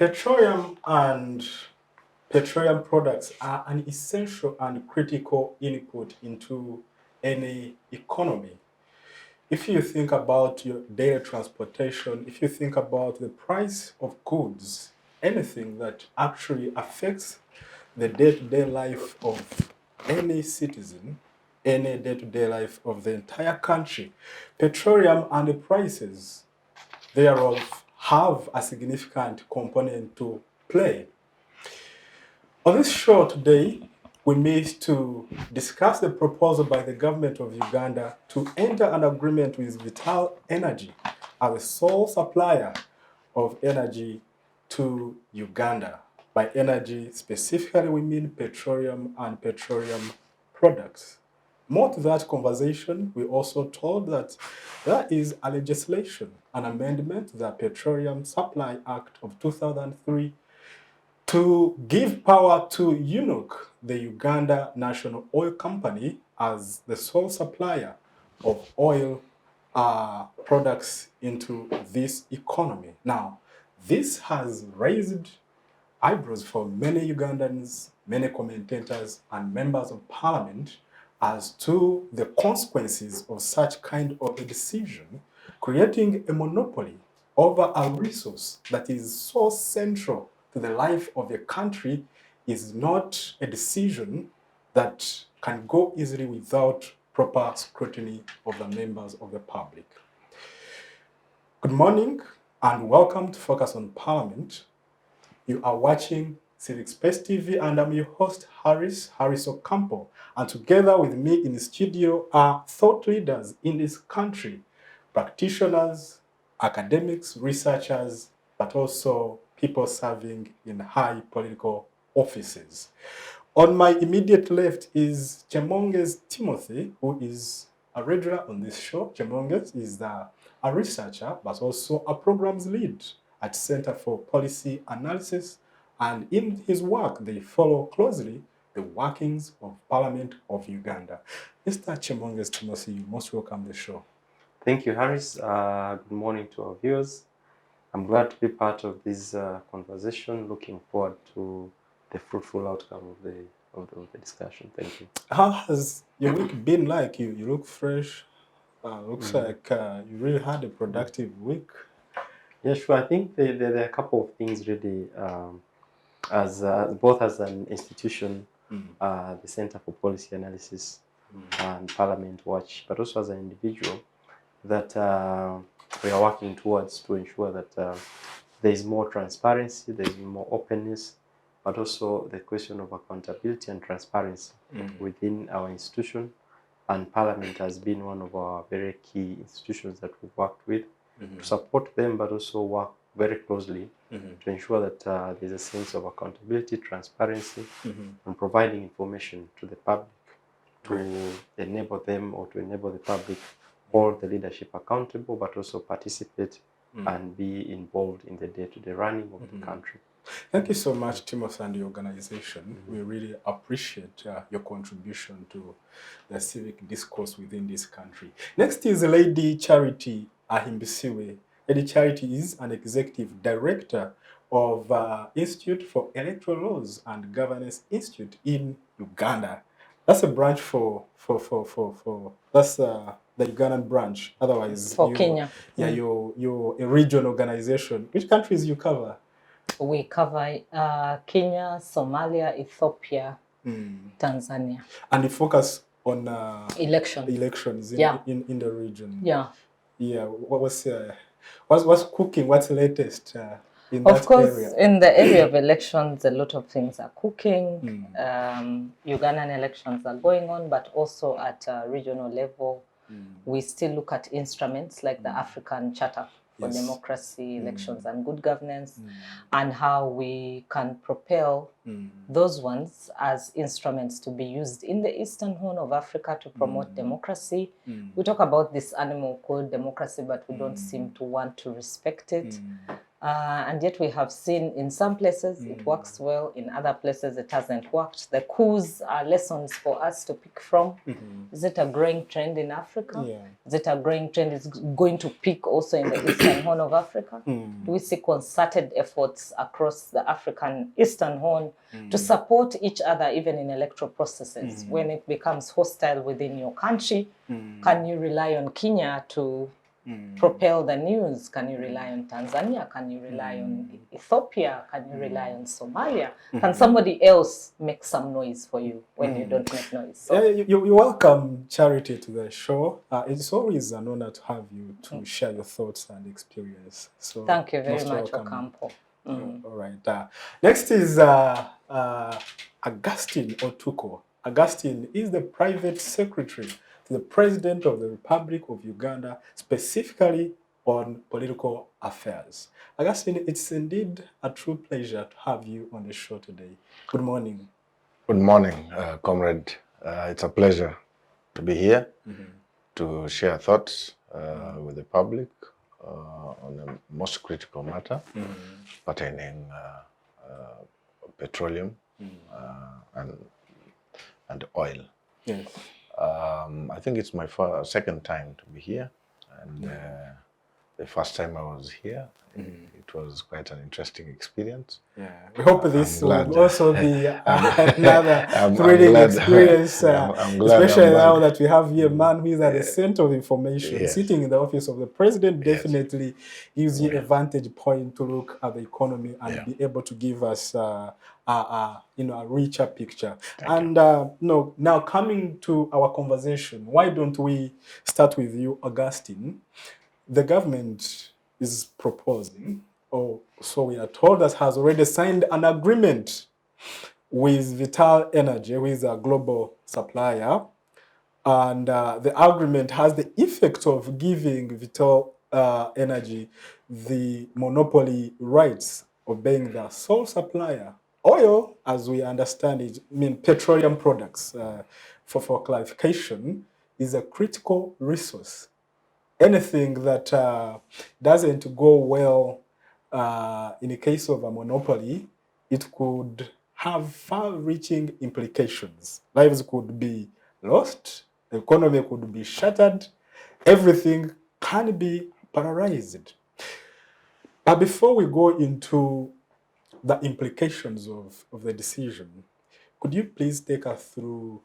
Petroleum and petroleum products are an essential and critical input into any economy. If you think about your daily transportation, if you think about the price of goods, anything that actually affects the day-to-day life of any citizen, any day-to-day life of the entire country, petroleum and the prices thereof have a significant component to play. On this show today, we meet to discuss the proposal by the government of Uganda to enter an agreement with Vitol Energy as a sole supplier of energy to Uganda. By energy, specifically, we mean petroleum and petroleum products. More to that conversation, we also told that there is a legislation, an amendment to the Petroleum Supply Act of 2003 to give power to UNOC, the Uganda National Oil Company, as the sole supplier of oil products into this economy. Now, this has raised eyebrows for many Ugandans, many commentators, and members of parliament as to the consequences of such kind of a decision, creating a monopoly over a resource that is so central to the life of a country is not a decision that can go easily without proper scrutiny of the members of the public. Good morning and welcome to Focus on Parliament. You are watching Civic Space TV and I'm your host, Hariss Ocampo. And together with me in the studio are thought leaders in this country, practitioners, academics, researchers, but also people serving in high political offices. On my immediate left is Chemonges Timothy, who is a regular on this show. Chemonges is a researcher, but also a programs lead at Center for Policy Analysis, and in his work, they follow closely the workings of Parliament of Uganda. Mr. Chemonges Timothy, you most welcome the show. Thank you, Hariss. Good morning to our viewers. I'm glad to be part of this conversation. Looking forward to the fruitful outcome of the discussion. Thank you. How has your week been like? You look fresh. Looks like you really had a productive week. Yeah, sure. I think there are a couple of things really, as both as an institution, the Center for Policy Analysis and Parliament Watch, but also as an individual, that we are working towards to ensure that there is more transparency, there is more openness, but also the question of accountability and transparency within our institution. And Parliament has been one of our very key institutions that we've worked with to support them, but also work very closely to ensure that there's a sense of accountability, transparency, and providing information to the public to enable them or to enable the public, hold the leadership accountable, but also participate and be involved in the day-to-day running of the country. Thank you so much, Timothy, and the organization. We really appreciate your contribution to the civic discourse within this country. Next is Lady Charity Ahimbisibwe. Lady Charity is an executive director of Institute for Electoral Laws and Governance Institute in Uganda. That's a branch that's the Ugandan branch. Otherwise, for Kenya. Yeah, you're a regional organization. Which countries you cover? We cover Kenya, Somalia, Ethiopia, Tanzania. And you focus on elections in the region. Yeah. Yeah. What's cooking? What's latest in of that course, area? In the area of elections, a lot of things are cooking. Ugandan elections are going on, but also at a regional level, we still look at instruments like the African Charter for Democracy, Elections and Good Governance, and how we can propel those ones as instruments to be used in the Eastern Horn of Africa to promote democracy. We talk about this animal called democracy, but we don't seem to want to respect it. And yet we have seen in some places it works well, in other places it hasn't worked. The coups are lessons for us to pick from. Is it a growing trend in Africa? Yeah. Is it a growing trend? Is going to peak also in the Eastern Horn of Africa? Do we see concerted efforts across the African Eastern Horn to support each other even in electoral processes? When it becomes hostile within your country, can you rely on Kenya to propel the news? Can you rely on Tanzania? Can you rely on Ethiopia? Can you rely on Somalia? Can somebody else make some noise for you when you don't make noise? So, You welcome Charity to the show. It's always an honor to have you to share your thoughts and experience. So thank you very most much, welcome. Ocampo. All right. Next is Augustin Otuko. Augustine is the private secretary to the President of the Republic of Uganda, specifically on political affairs. Augustine, it's indeed a true pleasure to have you on the show today. Good morning. Good morning, comrade. It's a pleasure to be here to share thoughts with the public on the most critical matter pertaining petroleum and oil. Yes. I think it's my second time to be here, and the first time I was here, it was quite an interesting experience. Yeah, we hope this will glad. also be another thrilling experience, especially now that we have here a man who is at the center of information, Yes. sitting in the office of the president. Definitely gives you a vantage point to look at the economy and be able to give us a richer picture. Now coming to our conversation, why don't we start with you, Augustine? The government is proposing, or so we are told, that has already signed an agreement with Vitol Energy, who is a global supplier. And the agreement has the effect of giving Vitol Energy the monopoly rights of being the sole supplier. Oil, as we understand it, petroleum products, for clarification, is a critical resource. Anything that doesn't go well in the case of a monopoly, it could have far-reaching implications. Lives could be lost, the economy could be shattered, everything can be paralyzed. But before we go into the implications of the decision, could you please take us through,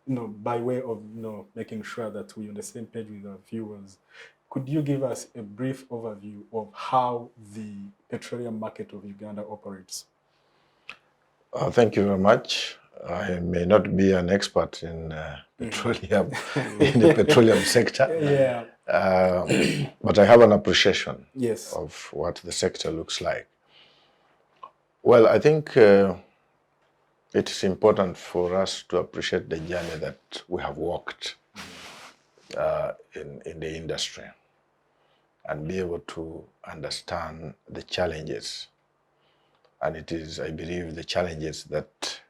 by way of making sure that we're on the same page with our viewers, could you give us a brief overview of how the petroleum market of Uganda operates? Thank you very much. I may not be an expert in petroleum, in the petroleum sector, but I have an appreciation of what the sector looks like. Well, I think it is important for us to appreciate the journey that we have walked in the industry and be able to understand the challenges. And it is, I believe, the challenges that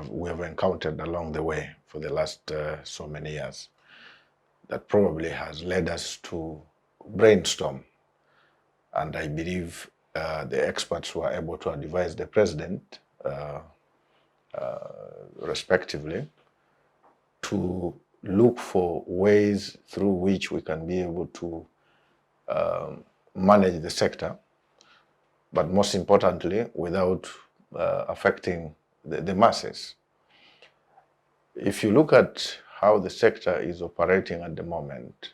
we have encountered along the way for the last so many years that probably has led us to brainstorm. And I believe the experts were able to advise the president respectively to look for ways through which we can be able to manage the sector, but most importantly, without affecting the masses. If you look at how the sector is operating at the moment,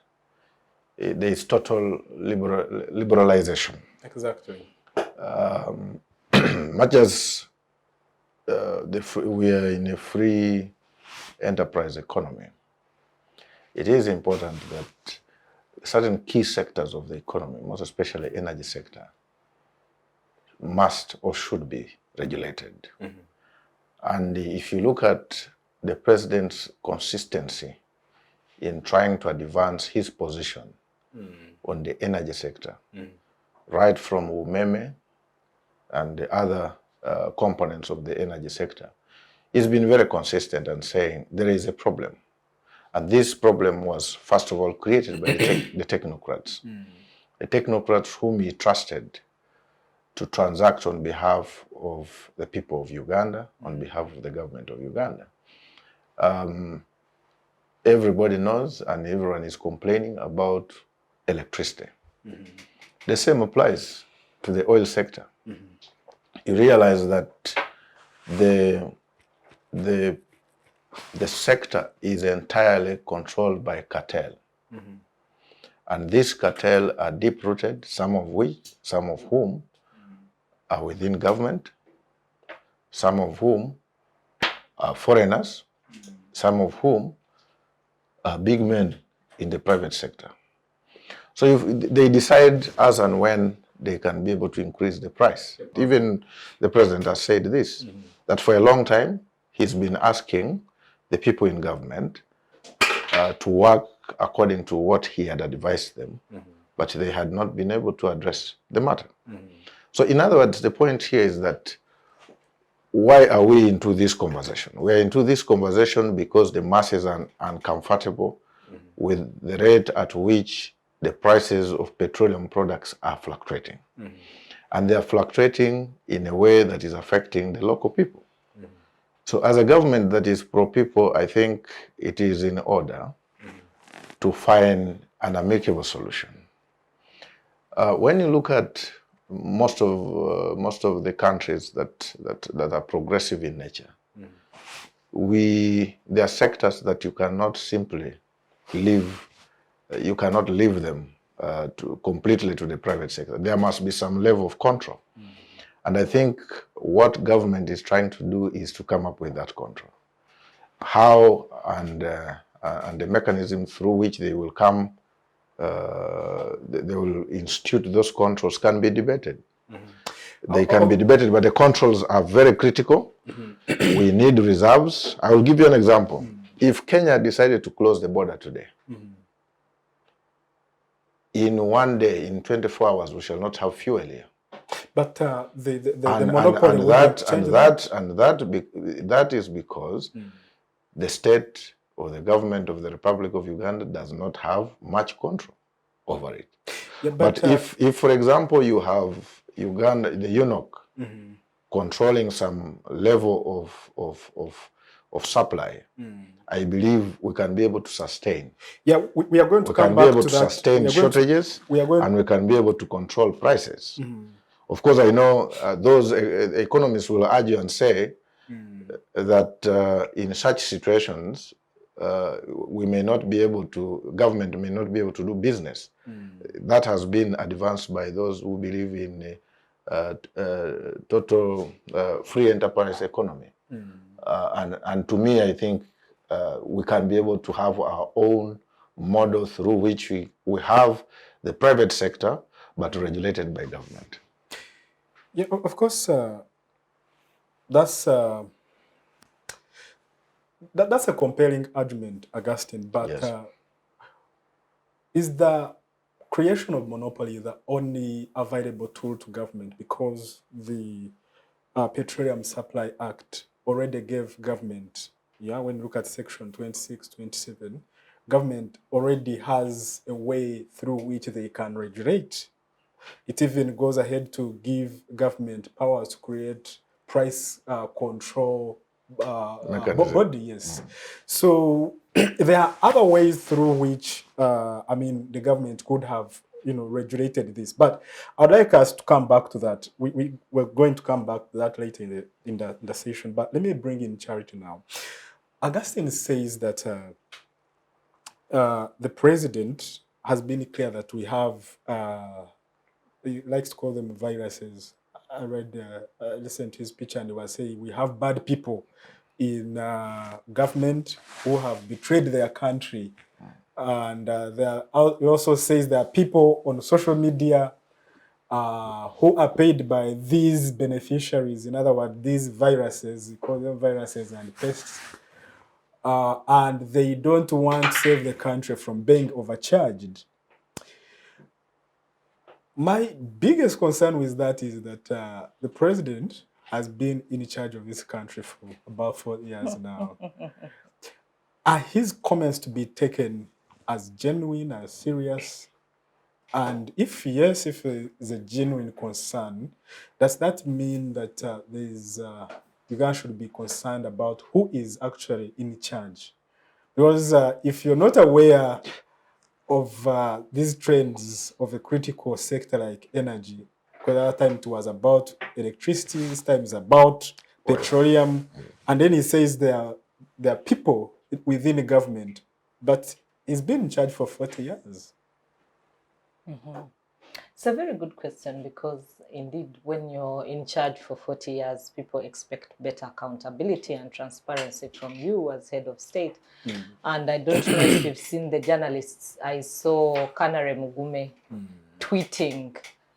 there is total liberalization. Exactly. Much as we are in a free enterprise economy, it is important that certain key sectors of the economy, most especially energy sector, must or should be regulated. And if you look at the president's consistency in trying to advance his position on the energy sector, right from umeme and the other components of the energy sector, he's been very consistent and saying there is a problem. And this problem was, first of all, created by the technocrats. The technocrats whom he trusted to transact on behalf of the people of Uganda, on behalf of the government of Uganda. Everybody knows and everyone is complaining about electricity. The same applies to the oil sector. You realize that the sector is entirely controlled by cartel. And these cartel are deep-rooted, some of whom are within government, some of whom are foreigners, some of whom are big men in the private sector. So if they decide as and when they can be able to increase the price. Even the president has said this, that for a long time, he's been asking the people in government to work according to what he had advised them, but they had not been able to address the matter. So in other words, the point here is that why are we into this conversation? We're into this conversation because the masses are uncomfortable with the rate at which the prices of petroleum products are fluctuating. And they are fluctuating in a way that is affecting the local people. So as a government that is pro-people, I think it is in order to find an amicable solution. When you look at most of the countries that are progressive in nature, there are sectors that you cannot simply leave. You cannot leave them completely to the private sector. There must be some level of control. And I think what government is trying to do is to come up with that control. How and the mechanism through which they will come, they will institute those controls can be debated. They can be debated, but the controls are very critical. We need reserves. I will give you an example. If Kenya decided to close the border today, in one day, in 24 hours, we shall not have fuel here. But the monopoly that is because the state or the government of the Republic of Uganda does not have much control over it. Yeah, but if, for example, you have Uganda, the UNOC, controlling some level of supply, I believe we can be able to sustain. Yeah, we are going to come back to that. We can be able to sustain shortages, and we can be able to control prices. Of course, I know those economists will argue and say that in such situations, we may not be able to, government may not be able to do business. That has been advanced by those who believe in total free enterprise economy. And to me, I think we can be able to have our own model through which we have the private sector, but regulated by government. Yeah, of course, that's a compelling argument, Augustine, but yes. Is the creation of monopoly the only available tool to government? Because the Petroleum Supply Act already gave government, when you look at section 26, 27, government already has a way through which they can regulate. It even goes ahead to give government powers to create price control body, yes. So there are other ways through which, the government could have, regulated this. But I'd like us to come back to that. We're going to come back to that later in the session. But let me bring in Charity now. Augustine says that the president has been clear that we have, he likes to call them viruses. I listened to his speech and he was saying we have bad people in government who have betrayed their country. And he also says there are people on social media who are paid by these beneficiaries. In other words, these viruses, we call them viruses and pests. And they don't want to save the country from being overcharged. My biggest concern with that is that the president has been in charge of this country for about 4 years now. Are his comments to be taken as genuine, as serious? And if yes, if there's a genuine concern, does that mean that Uganda should be concerned about who is actually in charge? Because if you're not aware of these trends of a critical sector like energy, because at that time it was about electricity, this time is about petroleum, and then he says there are people within the government, but he's been in charge for 40 years. It's a very good question, because indeed when you're in charge for 40 years, people expect better accountability and transparency from you as head of state. And I don't know if you've seen the journalists. I saw Kanare Mugume tweeting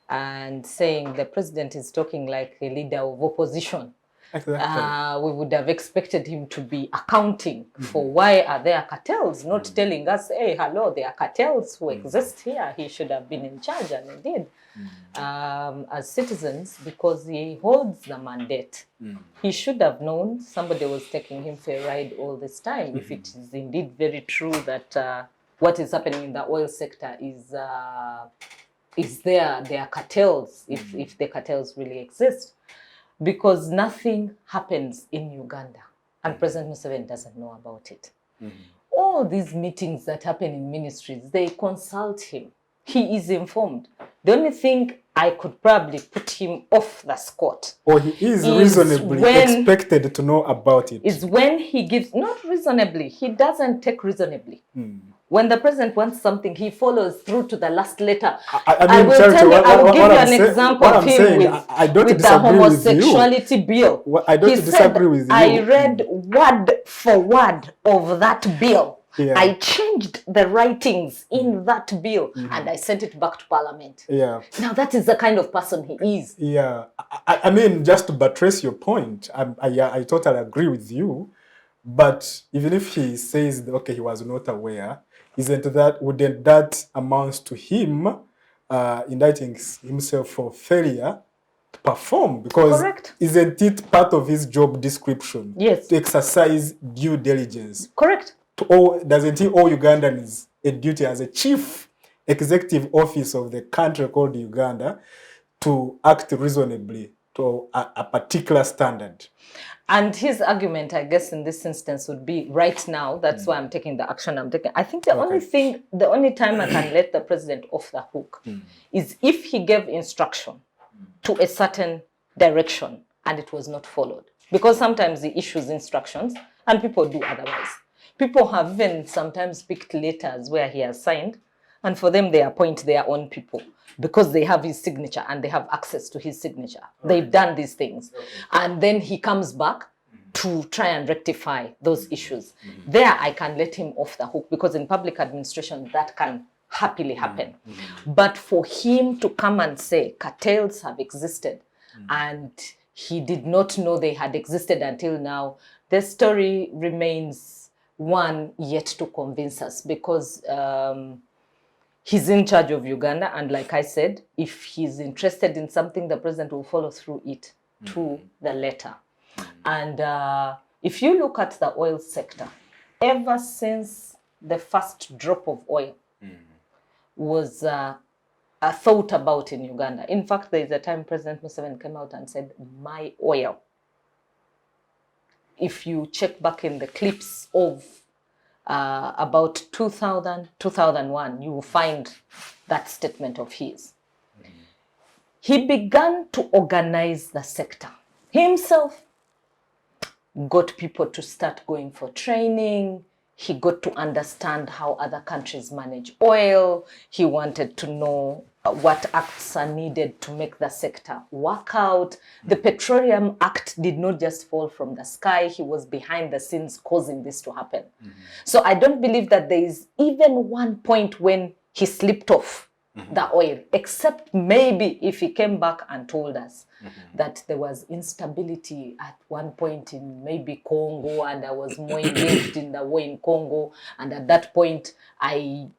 and saying the president is talking like a leader of opposition. Exactly. We would have expected him to be accounting for why are there cartels, not telling us, hey, hello, there are cartels who exist here. He should have been in charge, and indeed, as citizens, because he holds the mandate. He should have known somebody was taking him for a ride all this time. If it is indeed very true that what is happening in the oil sector is there are cartels, if the cartels really exist. Because nothing happens in Uganda, and President Museveni doesn't know about it. All these meetings that happen in ministries, they consult him. He is informed. The only thing I could probably put him off the spot, or he is reasonably expected to know about it, is when he gives, not reasonably, he doesn't take reasonably. When the president wants something, he follows through to the last letter. I will tell you, I will give you an example of him with the homosexuality bill. I don't disagree with you. I read word for word of that bill. Yeah. I changed the writings in that bill and I sent it back to Parliament. Yeah. Now that is the kind of person he is. Yeah. I mean, just to buttress your point, I totally agree with you. But even if he says, okay, he was not aware, wouldn't that amount to him indicting himself for failure to perform? Because correct. Isn't it part of his job description? Yes. To exercise due diligence? Correct. Doesn't he owe Ugandans a duty as a chief executive office of the country called Uganda to act reasonably to a particular standard? And his argument, I guess, in this instance would be right now, that's why I'm taking the action I'm taking. I think the only time I can let the president off the hook is if he gave instruction to a certain direction and it was not followed. Because sometimes he issues instructions and people do otherwise. People have even sometimes picked letters where he has signed, and for them they appoint their own people because they have his signature and they have access to his signature. They've done these things. And then he comes back to try and rectify those issues. There I can let him off the hook, because in public administration that can happily happen. But for him to come and say cartels have existed and he did not know they had existed until now, the story remains one yet to convince us, because he's in charge of Uganda, and like I said, if he's interested in something, the president will follow through it to the letter. And if you look at the oil sector, ever since the first drop of oil was thought about in Uganda. In fact, there is a time President Museveni came out and said, my oil. If you check back in the clips of about 2000, 2001, you will find that statement of his. He began to organize the sector himself, got people to start going for training. He got to understand how other countries manage oil. He wanted to know what acts are needed to make the sector work out. The Petroleum Act did not just fall from the sky. He was behind the scenes causing this to happen. So I don't believe that there is even one point when he slipped off the oil, except maybe if he came back and told us that there was instability at one point in maybe Congo, and I was more engaged in the war in Congo, and at that point I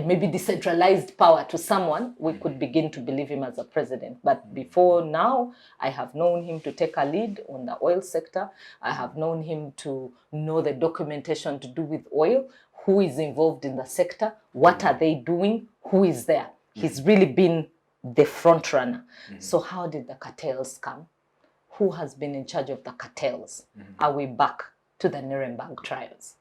maybe decentralized power to someone, we could begin to believe him as a president. But before now, I have known him to take a lead on the oil sector. I have known him to know the documentation to do with oil. who is involved in the sector, what are they doing, who is there. He's really been the front runner. So how did the cartels come? Who has been in charge of the cartels? Are we back to the Nuremberg trials?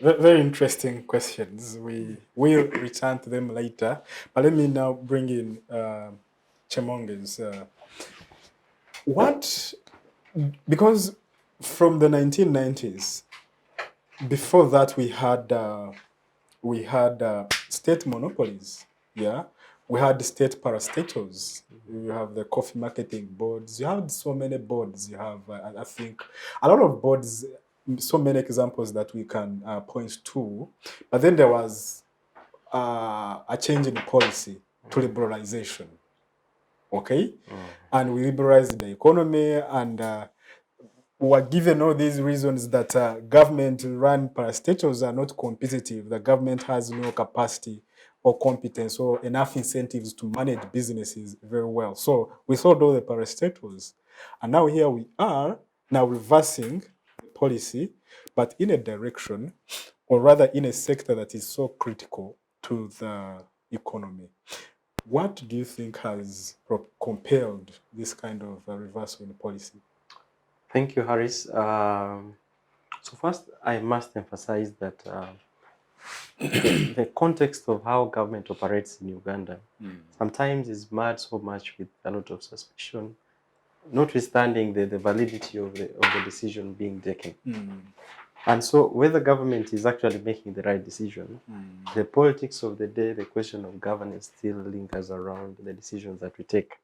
Very interesting questions. We will return to them later. But let me now bring in Chemonges. Because from the 1990s, before that we had state monopolies. Yeah, we had state parastatals. You have the coffee marketing boards. You have so many boards. You have, I think, a lot of boards. So many examples that we can point to. But then there was a change in policy to liberalization. Okay, and we liberalized the economy, and we were given all these reasons that government-run parastatals are not competitive. The government has no capacity or competence or enough incentives to manage businesses very well. So we sold all the parastatals, and now here we are, now reversing the policy, but in a direction, or rather in a sector that is so critical to the economy. What do you think has compelled this kind of reversal in policy? Thank you, Hariss. So first, I must emphasize that the context of how government operates in Uganda sometimes is marred so much with a lot of suspicion, notwithstanding the validity of the decision being taken. And so whether government is actually making the right decision, the politics of the day, the question of governance still lingers around the decisions that we take.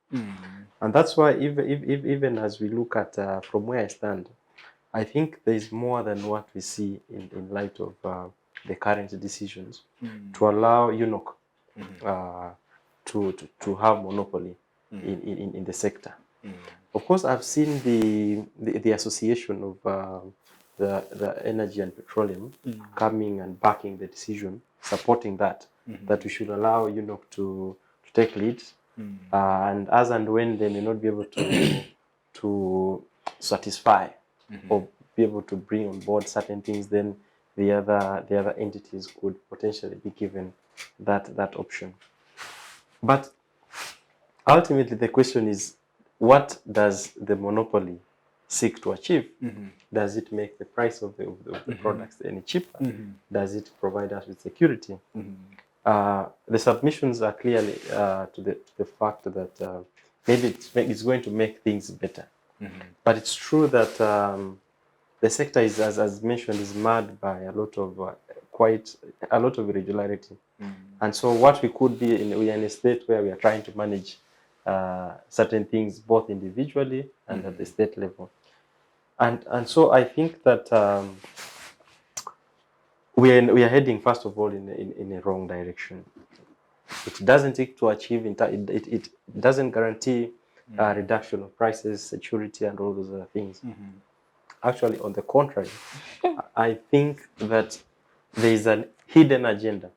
And that's why even as we look at, from where I stand, I think there is more than what we see in light of the current decisions to allow UNOC to have monopoly in the sector. Of course, I've seen the association of the energy and petroleum coming and backing the decision, supporting that we should allow UNOC to take lead, and as and when they may not be able to satisfy or be able to bring on board certain things, then the other entities could potentially be given that option. But ultimately, the question is, what does the monopoly seek to achieve? Does it make the price of the products any cheaper? Does it provide us with security? The submissions are clearly to the fact that maybe it's going to make things better. But it's true that the sector is, as mentioned, is marred by a lot of quite a lot of irregularity. And so what we could be we are in a state where we are trying to manage certain things both individually and at the state level. And so I think that we are heading, first of all, in a wrong direction. It doesn't seek to achieve, it doesn't guarantee reduction of prices, security, and all those other things. Actually, on the contrary, I think that there is a hidden agenda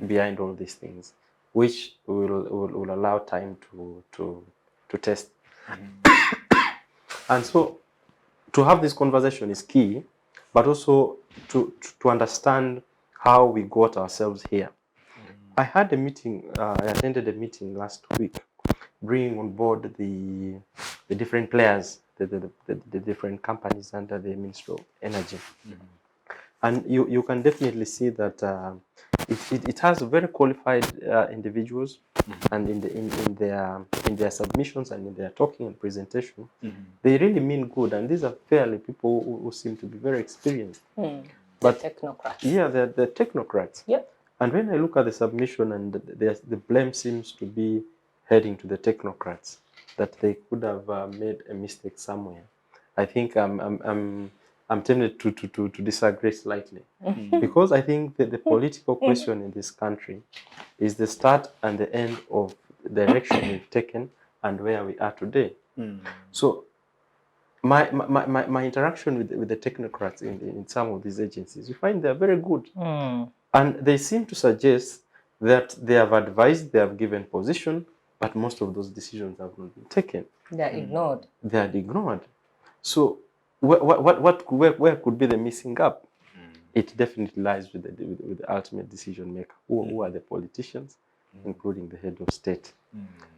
behind all these things, which will allow time to test. And so to have this conversation is key, but also to understand how we got ourselves here. I had a meeting, I attended a meeting last week, bringing on board the different players, the different companies under the Ministry of Energy. And you can definitely see that it has very qualified individuals, and in their submissions and in their talking and presentation, they really mean good. And these are fairly people who seem to be very experienced. But technocrats. Yeah, they're technocrats. Yep. And when I look at the submission, and the blame seems to be heading to the technocrats, that they could have made a mistake somewhere. I think I'm tempted to disagree slightly, because I think that the political question in this country is the start and the end of the direction we've taken and where we are today. So my interaction with the technocrats in some of these agencies, you find they're very good. And they seem to suggest that they have advised, they have given position, but most of those decisions have not been taken. They're ignored. They are ignored. So where could be the missing gap? it definitely lies with the ultimate decision maker. Who are the politicians, including the head of state?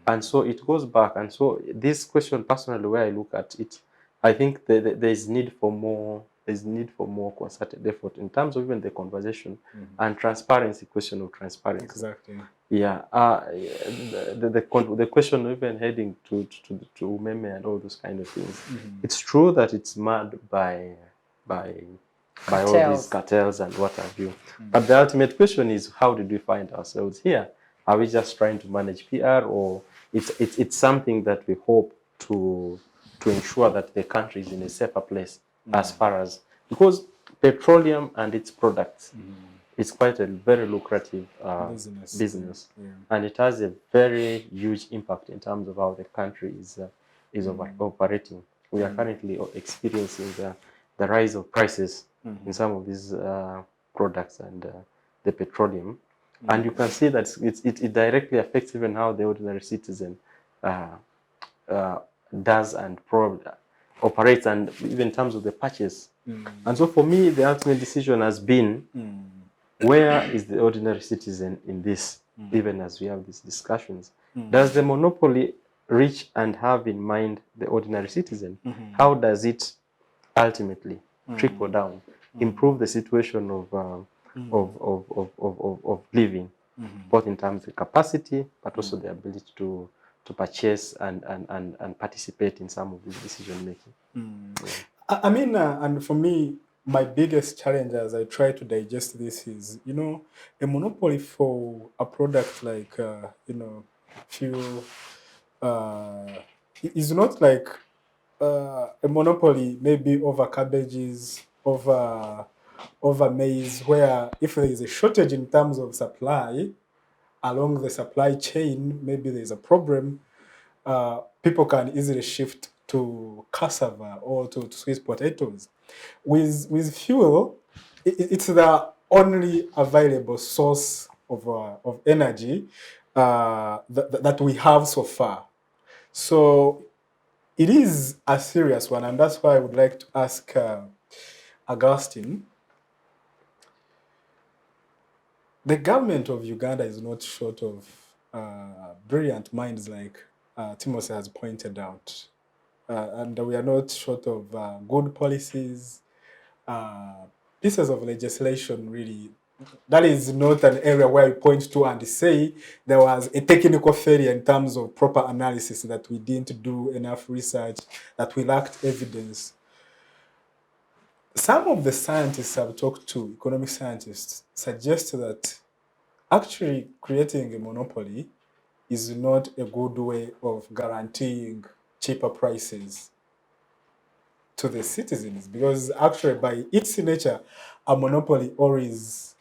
And so it goes back. And so this question, personally, where I look at it, I think there's need for more. There's need for more concerted effort in terms of even the conversation and transparency. Question of transparency. Exactly. Yeah. The question even heading to Umeme and all those kind of things. It's true that it's marred by all these cartels and what have you. But the ultimate question is, how did we find ourselves here? Are we just trying to manage PR, or it's something that we hope to ensure that the country is in a safer place as far as, because petroleum and its products, it's quite a very lucrative business. Yeah. And it has a very huge impact in terms of how the country is operating. We are currently experiencing the rise of prices in some of these products and the petroleum. And you can see that it directly affects even how the ordinary citizen does and operates, and even in terms of the purchase. And so for me, the ultimate decision has been, where is the ordinary citizen in this, even as we have these discussions? Does the monopoly reach and have in mind the ordinary citizen? How does it ultimately trickle down, improve the situation of living, both in terms of capacity, but also the ability to purchase and participate in some of this decision making? I mean, and for me, my biggest challenge as I try to digest this is, a monopoly for a product like, fuel, is not like a monopoly maybe over cabbages, over maize, where if there is a shortage in terms of supply along the supply chain, maybe there's a problem, people can easily shift to cassava or to sweet potatoes. With fuel, it's the only available source of energy that we have so far. So it is a serious one, and that's why I would like to ask Augustine. The government of Uganda is not short of brilliant minds, like Timothy has pointed out. And we are not short of good policies, pieces of legislation, really. That is not an area where we point to and say there was a technical failure in terms of proper analysis, that we didn't do enough research, that we lacked evidence. Some of the scientists I've talked to, economic scientists, suggest that actually creating a monopoly is not a good way of guaranteeing cheaper prices to the citizens, because actually by its nature, a monopoly always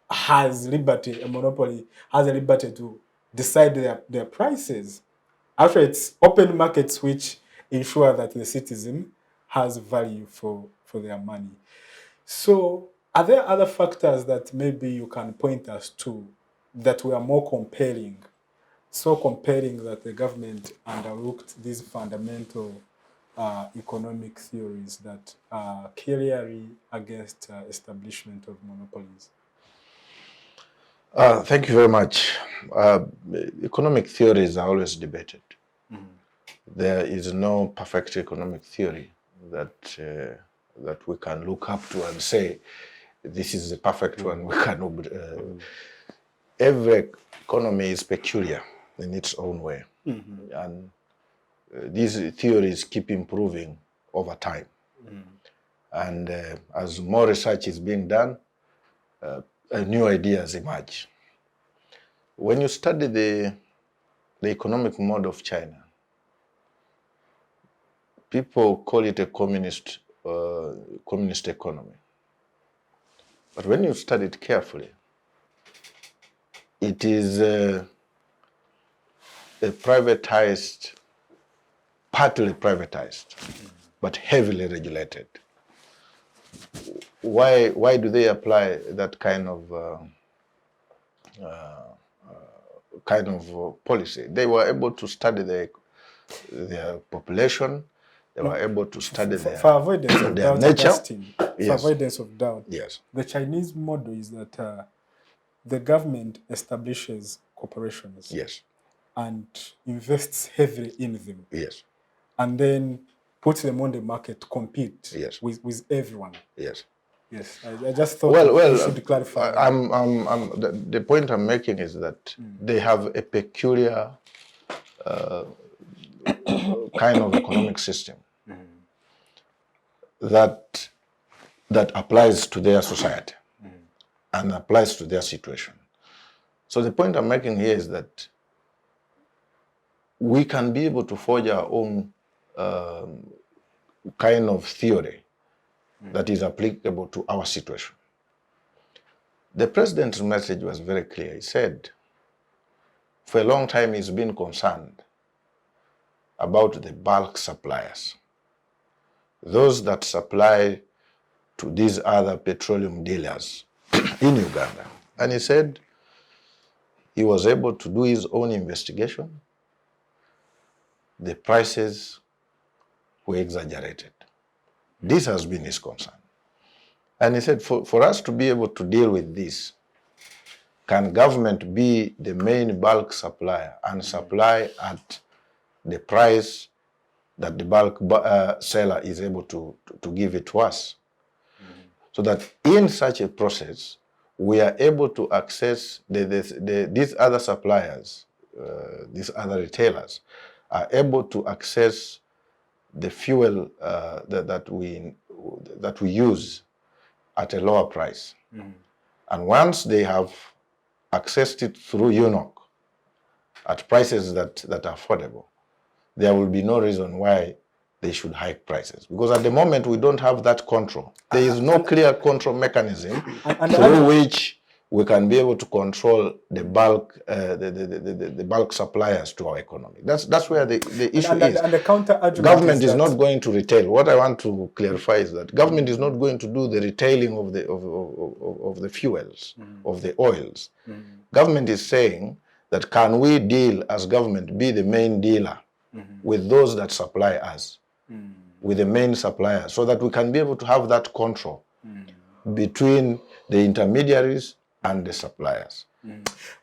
has liberty. A monopoly has a liberty to decide their prices. Actually, it's open markets which ensure that the citizen has value for their money. So are there other factors that maybe you can point us to that were more compelling, so compelling that the government underlooked these fundamental economic theories that are clearly against establishment of monopolies? Thank you very much. Economic theories are always debated. There is no perfect economic theory that we can look up to and say, this is the perfect one. We cannot. Every economy is peculiar in its own way. And these theories keep improving over time. And as more research is being done, new ideas emerge. When you study the economic model of China, people call it a communist economy. But when you study it carefully, it is a privatized, partly privatized, but heavily regulated. Why do they apply that kind of policy? They were able to study their population. They were able to study For avoidance of their doubt, nature. Augustine, for Yes. avoidance of doubt, Yes. the Chinese model is that the government establishes corporations Yes. and invests heavily in them, Yes. and then puts them on the market to compete Yes. with everyone. Yes. Yes, I just thought Well, you should clarify. the point I'm making is that they have a peculiar kind of economic system that applies to their society and applies to their situation. So the point I'm making here is that we can be able to forge our own kind of theory that is applicable to our situation. The president's message was very clear. He said, for a long time, he's been concerned about the bulk suppliers, those that supply to these other petroleum dealers in Uganda. And he said he was able to do his own investigation. The prices were exaggerated. This has been his concern. And he said, for us to be able to deal with this, can government be the main bulk supplier and supply at the price that the bulk seller is able to give it to us? So that in such a process, we are able to access these other suppliers, these other retailers, are able to access the fuel that we use at a lower price. And once they have accessed it through UNOC at prices that are affordable, there will be no reason why they should hike prices. Because at the moment, we don't have that control. There is no clear control mechanism through which we can be able to control the bulk, the bulk suppliers to our economy. That's where the issue is. And the counter argument government is not going to retail. What I want to clarify is that government is not going to do the retailing of the fuels, of the oils. Government is saying that can we deal as government, be the main dealer with those that supply us, with the main supplier, so that we can be able to have that control between the intermediaries and the suppliers.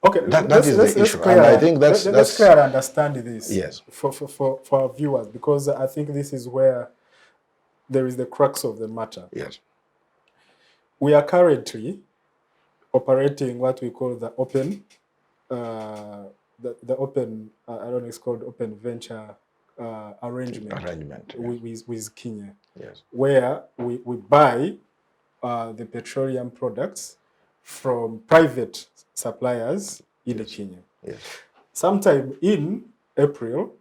Okay, that is the issue. And I think let's clear and understand this. Yes. For our viewers, because I think this is where there is the crux of the matter. Yes. We are currently operating what we call the open, the open, I don't know, it's called open venture arrangement. With Kenya. Yes. Where we buy the petroleum products from private suppliers in Kenya. Yes. Sometime in April,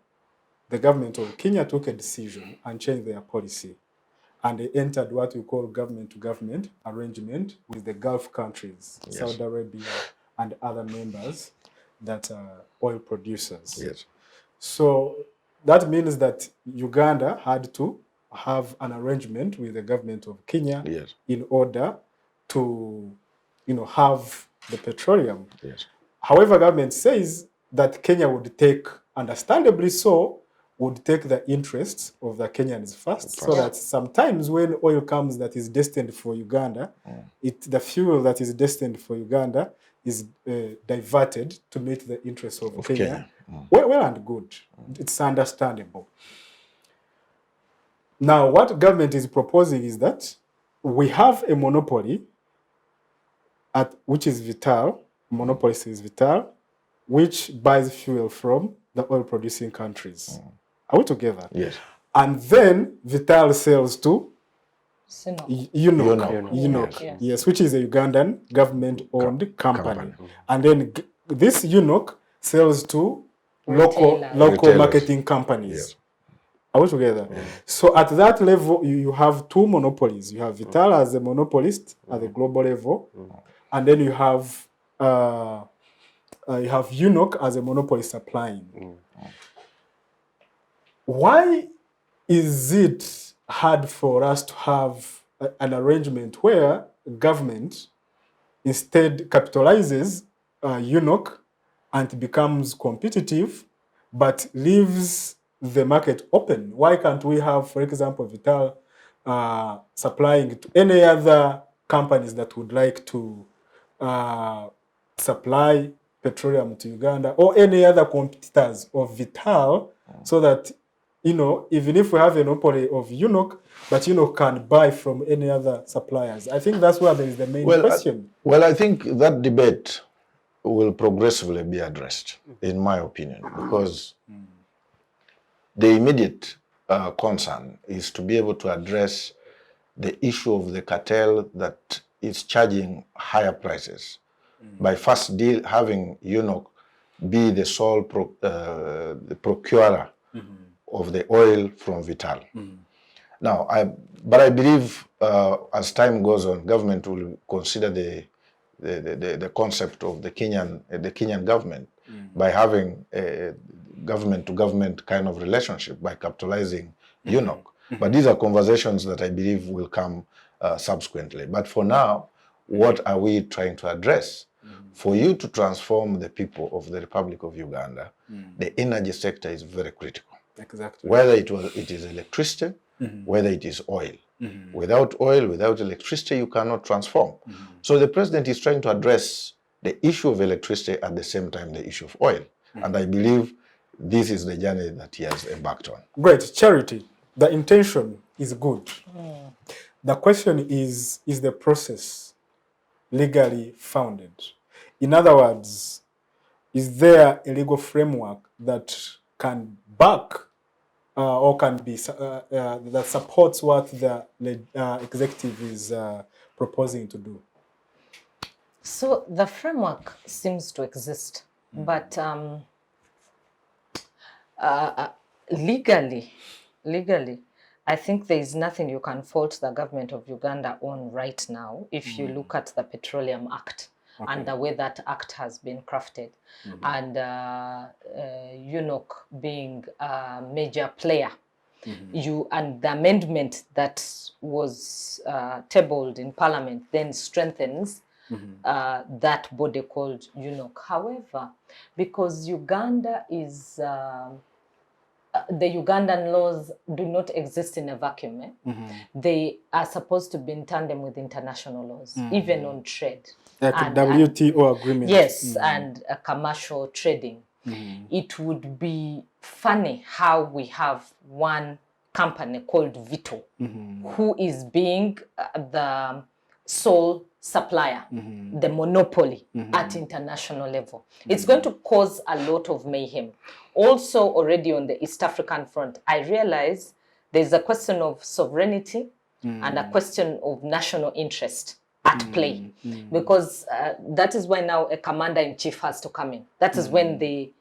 the government of Kenya took a decision and changed their policy. And they entered what we call government-to-government arrangement with the Gulf countries, Yes. Saudi Arabia and other members that are oil producers. Yes. So that means that Uganda had to have an arrangement with the government of Kenya Yes. in order to, have the petroleum. Yes. However, government says that Kenya would take, understandably so, would take the interests of the Kenyans first, so that sometimes when oil comes that is destined for Uganda, the fuel that is destined for Uganda is diverted to meet the interests of Kenya. Well and good. It's understandable. Now, what government is proposing is that we have a monopoly, which is Vitol, monopolist is Vitol, which buys fuel from the oil-producing countries. Are we together? Yes. And then Vitol sells to UNOC. UNOC, yes, which is a Ugandan government-owned company. And then this UNOC sells to local marketing companies. Yes. Are we together? So at that level, you have two monopolies. You have Vitol as a monopolist at the global level, and then you have UNOC as a monopoly supplying. Why is it hard for us to have an arrangement where government instead capitalizes UNOC and becomes competitive, but leaves the market open? Why can't we have, for example, Vitol supplying to any other companies that would like to supply petroleum to Uganda, or any other competitors of Vitol, so that, you know, even if we have a monopoly of UNOC, but UNOC can buy from any other suppliers? I think that's where there is the main question. I think that debate will progressively be addressed, in my opinion, because the immediate concern is to be able to address the issue of the cartel that is charging higher prices by first having UNOC be the sole the procurer of the oil from Vitol. Now, but I believe as time goes on, government will consider the concept of the Kenyan government by having a government-to-government kind of relationship by capitalizing UNOC. But these are conversations that I believe will come subsequently. But for now, what are we trying to address? For you to transform the people of the Republic of Uganda, the energy sector is very critical. Exactly. Whether it is electricity, whether it is oil. Without oil, without electricity, you cannot transform. So the president is trying to address the issue of electricity at the same time the issue of oil. And I believe this is the journey that he has embarked on. Great. Charity, the intention is good. The question is the process legally founded? In other words, is there a legal framework that can back or can be that supports what the executive is proposing to do? So the framework seems to exist, but legally, I think there is nothing you can fault the government of Uganda on right now if you look at the Petroleum Act. Okay. And the way that act has been crafted, and UNOC being a major player, and the amendment that was tabled in Parliament then strengthens that body called UNOC. However, because Uganda is the Ugandan laws do not exist in a vacuum. They are supposed to be in tandem with international laws, even on trade. Like a WTO agreement. Yes, and commercial trading. It would be funny how we have one company called Vitol, who is being the sole supplier, the monopoly at international level. It's going to cause a lot of mayhem. Also, already on the East African front, I realize there's a question of sovereignty and a question of national interest at play, because that is why now a commander-in-chief has to come in. That is when the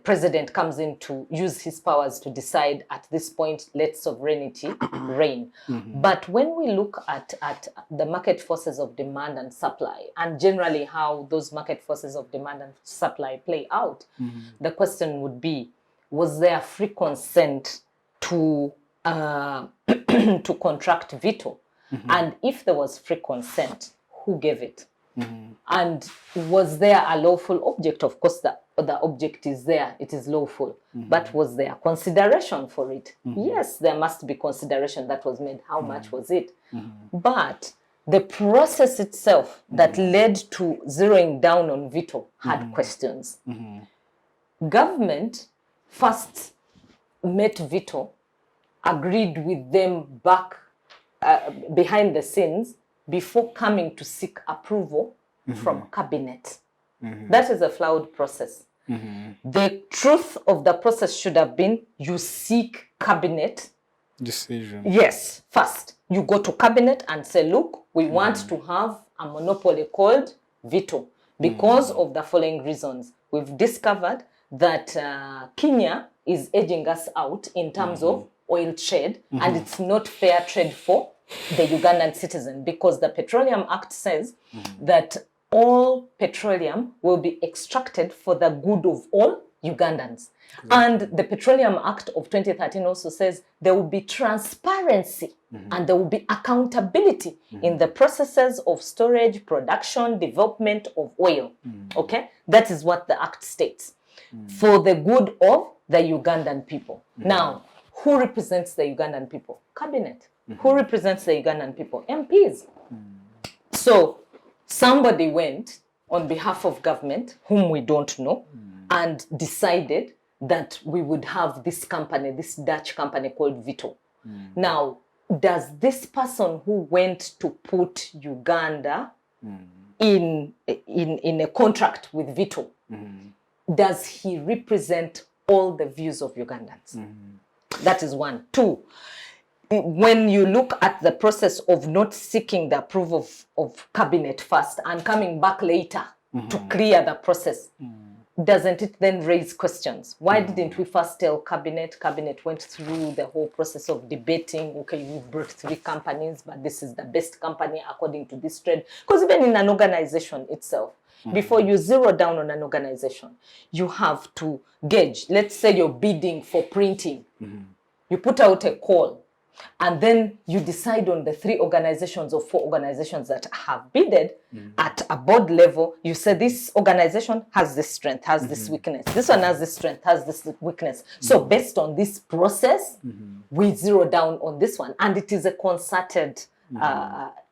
president comes in to use his powers to decide at this point, let sovereignty reign. But when we look at the market forces of demand and supply, and generally how those market forces of demand and supply play out, the question would be, was there free consent to to contract Vitol? And if there was free consent, who gave it? And was there a lawful object? Of course, the object is there, it is lawful. But was there consideration for it? Yes, there must be consideration that was made. How much was it? But the process itself that led to zeroing down on Vitol had questions. Government first met Vitol, agreed with them back behind the scenes before coming to seek approval from cabinet. That is a flawed process. The truth of the process should have been you seek cabinet decision. Yes, first you go to cabinet and say, look, we want to have a monopoly called Vitol because of the following reasons. We've discovered that Kenya is edging us out in terms of oil trade, and it's not fair trade for the Ugandan citizen, because the Petroleum Act says that all petroleum will be extracted for the good of all Ugandans. And the Petroleum Act of 2013 also says there will be transparency and there will be accountability in the processes of storage, production, development of oil. Okay? That is what the Act states. For the good of the Ugandan people. Now, who represents the Ugandan people? Cabinet. Who represents the Ugandan people? MPs. So somebody went on behalf of government, whom we don't know, and decided that we would have this company, this Dutch company called Vitol. Now, does this person who went to put Uganda in a contract with Vitol, does he represent all the views of Ugandans? That is one. Two, when you look at the process of not seeking the approval of cabinet first and coming back later to clear the process, doesn't it then raise questions? Why didn't we first tell cabinet? Cabinet went through the whole process of debating, okay, we brought 3 companies, but this is the best company according to this trade. Because even in an organization itself, before you zero down on an organization, you have to gauge. Let's say you're bidding for printing. You put out a call, and then you decide on the 3 organizations or 4 organizations that have bidded at a board level. You say this organization has this strength, has this weakness. This one has this strength, has this weakness. So based on this process, we zero down on this one. And it is a concerted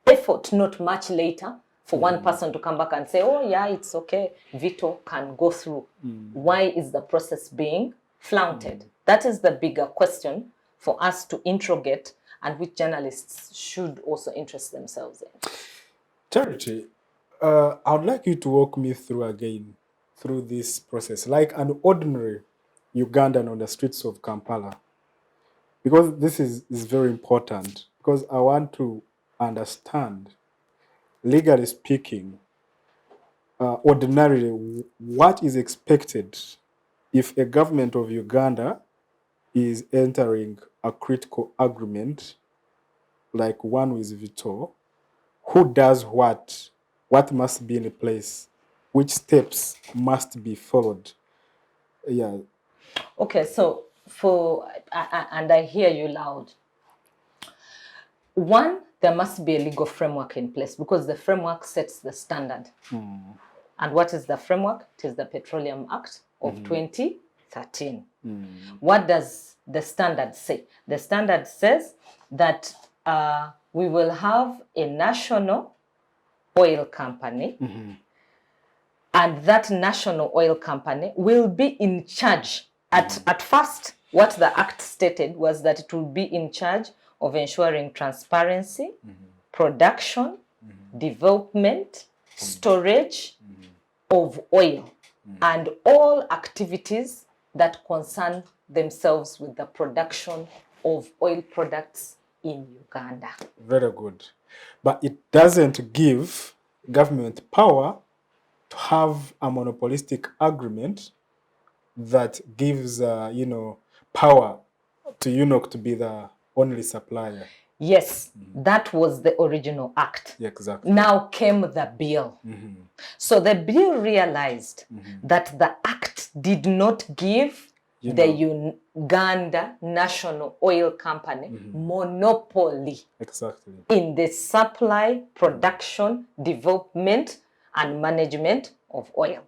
effort, not much later, for one person to come back and say, oh yeah, it's okay, Vitol can go through. Why is the process being flaunted? That is the bigger question for us to interrogate, and which journalists should also interest themselves in. Charity, I would like you to walk me through this process, like an ordinary Ugandan on the streets of Kampala, because this is very important, because I want to understand, legally speaking, ordinarily, what is expected if a government of Uganda is entering a critical agreement like one with Vitol. Who does what must be in place, which steps must be followed? Yeah. Okay, so and I hear you loud. One, there must be a legal framework in place, because the framework sets the standard. And what is the framework? It is the Petroleum Act of 2013. What does the standard say? The standard says that we will have a national oil company, and that national oil company will be in charge. At first, what the Act stated was that it will be in charge of ensuring transparency, production, development, storage of oil, and all activities that concern themselves with the production of oil products in Uganda. Very good. But it doesn't give government power to have a monopolistic agreement that gives, power to UNOC to be the only supplier. Yes, that was the original act. Yeah, exactly. Now came the bill. So the bill realized that the act did not give the Uganda National Oil Company monopoly in the supply, production, development, and management of oil.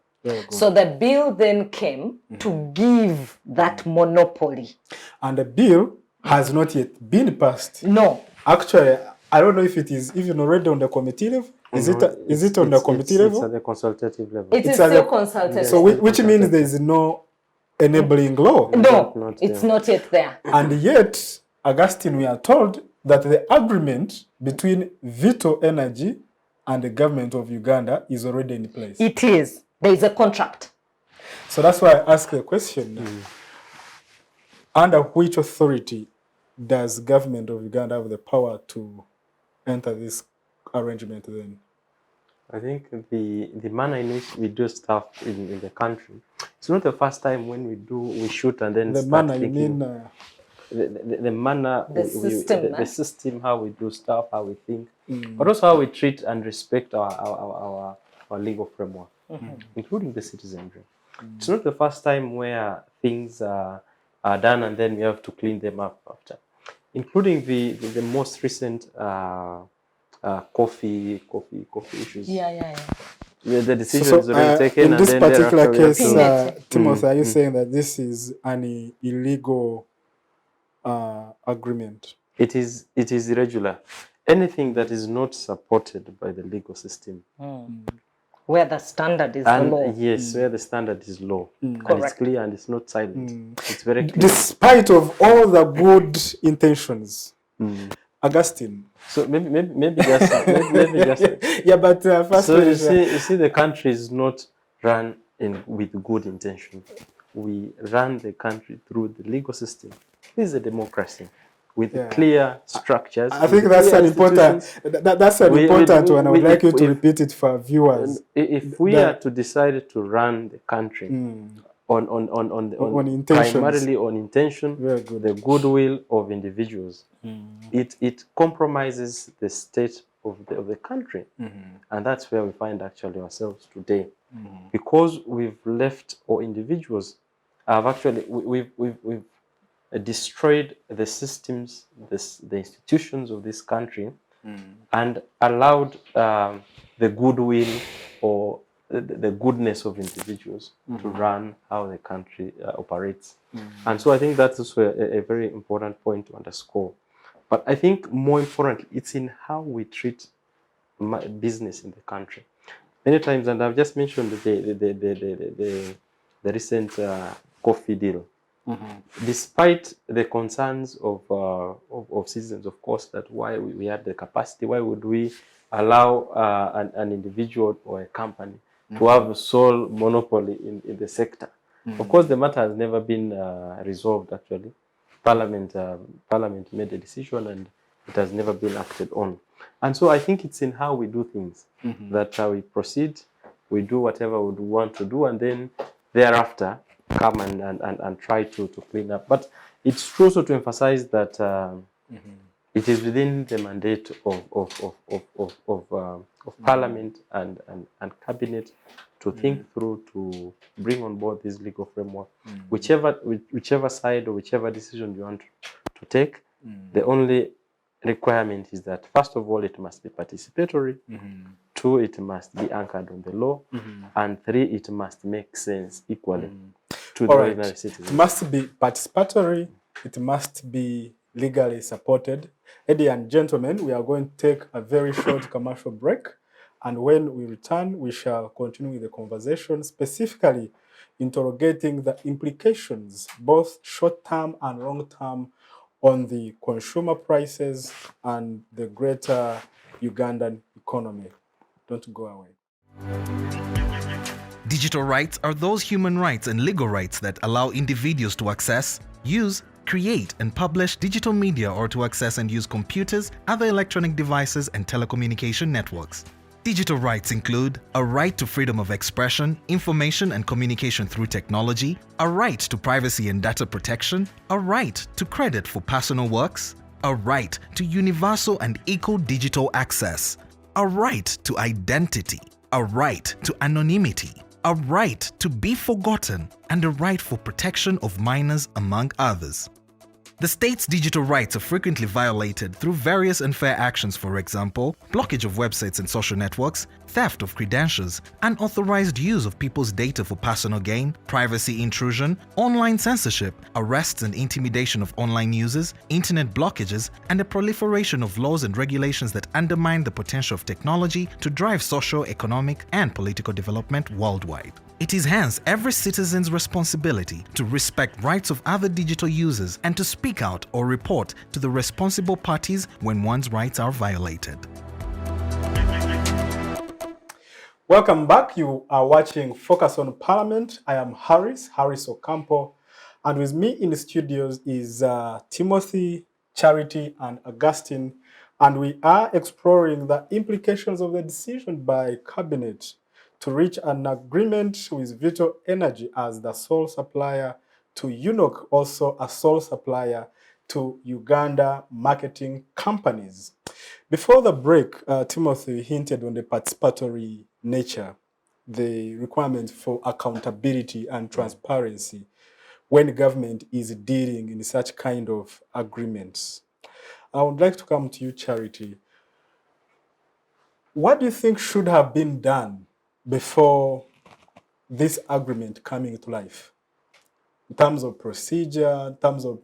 So the bill then came to give that monopoly. And the bill has not yet been passed. No. Actually, I don't know if it is even already on the committee level. Is it on the committee level? It's at the consultative level. It is still consultative. So which means there is no enabling law. No, it's not yet there. And yet, Augustine, we are told that the agreement between Vitol Energy and the government of Uganda is already in place. It is. There is a contract. So that's why I ask the question now. Under which authority does government of Uganda have the power to enter this arrangement then? I think the manner in which we do stuff in the country, it's not the first time when we shoot and then the start manner, thinking, you mean? The manner, the system, how we do stuff, how we think, but also how we treat and respect our legal framework, including the citizenry. It's not the first time where things are done and then we have to clean them up after, including the most recent coffee issues. the decision is already taken. In and this then particular thereafter we have case, to- Timothy, are you saying that this is an illegal agreement? It is irregular. Anything that is not supported by the legal system, where the standard is the and law. yes, where the standard is law, and it's Correct. clear and it's not silent. It's very clear. Despite of all the good intentions, Augustine. So maybe just Yeah, but first, so you see, the country is not run with good intention. We run the country through the legal system. This is a democracy with clear structures. I think that's an important. That's an important one. I would like you to repeat it for viewers. If we are to decide to run the country on intentions, primarily on intention, the goodwill of individuals, it compromises the state of the country, and that's where we find actually ourselves today, because we've left, or individuals have actually we've destroyed the systems, the institutions of this country, and allowed the goodwill or the goodness of individuals to run how the country operates. And so I think that's also a very important point to underscore. But I think more importantly, it's in how we treat business in the country. Many times, and I've just mentioned the recent coffee deal. Despite the concerns of citizens, of course, that why we had the capacity, why would we allow an individual or a company to have a sole monopoly in the sector? Of course, the matter has never been resolved, actually. Parliament made a decision and it has never been acted on. And so I think it's in how we do things, that we proceed, we do whatever we want to do, and then thereafter come and try to clean up. But it's also to emphasize that it is within the mandate of Parliament and Cabinet to think through, to bring on board this legal framework. Whichever side or whichever decision you want to take, the only requirement is that, first of all, it must be participatory. 2, it must be anchored on the law. And 3, it must make sense equally to the ordinary citizens. It must be participatory. It must be legally supported. Ladies and gentlemen, we are going to take a very short commercial break. And when we return, we shall continue with the conversation, specifically interrogating the implications, both short-term and long-term, on the consumer prices and the greater Ugandan economy. Don't go away. Digital rights are those human rights and legal rights that allow individuals to access, use, create, and publish digital media, or to access and use computers, other electronic devices, and telecommunication networks. Digital rights include a right to freedom of expression, information and communication through technology, a right to privacy and data protection, a right to credit for personal works, a right to universal and equal digital access, a right to identity, a right to anonymity, a right to be forgotten, and a right for protection of minors, among others. The state's digital rights are frequently violated through various unfair actions, for example, blockage of websites and social networks, theft of credentials, unauthorized use of people's data for personal gain, privacy intrusion, online censorship, arrests and intimidation of online users, internet blockages, and the proliferation of laws and regulations that undermine the potential of technology to drive social, economic, and political development worldwide. It is hence every citizen's responsibility to respect rights of other digital users and to speak out or report to the responsible parties when one's rights are violated. Welcome back. You are watching Focus on Parliament. I am Hariss Ocampo, and with me in the studios is Timothy, Charity, and Augustine, and we are exploring the implications of the decision by Cabinet to reach an agreement with Vitol Energy as the sole supplier to UNOC, also a sole supplier to Uganda marketing companies. Before the break, Timothy hinted on the participatory nature, the requirement for accountability and transparency when government is dealing in such kind of agreements. I would like to come to you, Charity. What do you think should have been done before this agreement coming to life, in terms of procedure, in terms of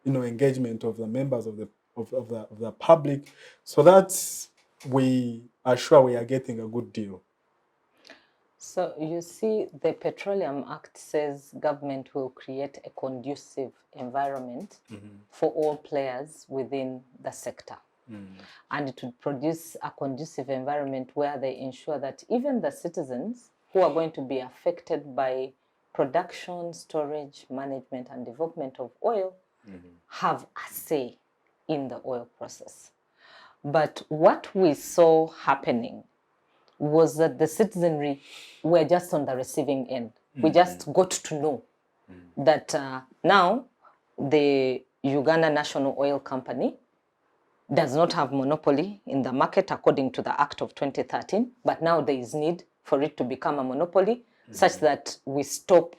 engagement of the members of the public, so that we are sure we are getting a good deal? So you see, the Petroleum Act says government will create a conducive environment for all players within the sector. And it would produce a conducive environment where they ensure that even the citizens who are going to be affected by production, storage, management, and development of oil have a say in the oil process. But what we saw happening was that the citizenry were just on the receiving end. We just got to know that now the Uganda National Oil Company does not have monopoly in the market according to the Act of 2013, but now there is need for it to become a monopoly such that we stop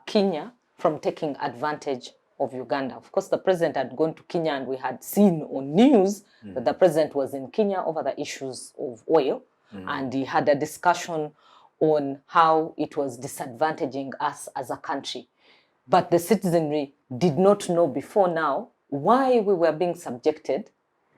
Kenya from taking advantage of Uganda. Of course, the president had gone to Kenya, and we had seen on news that the president was in Kenya over the issues of oil, and he had a discussion on how it was disadvantaging us as a country. But the citizenry did not know before now why we were being subjected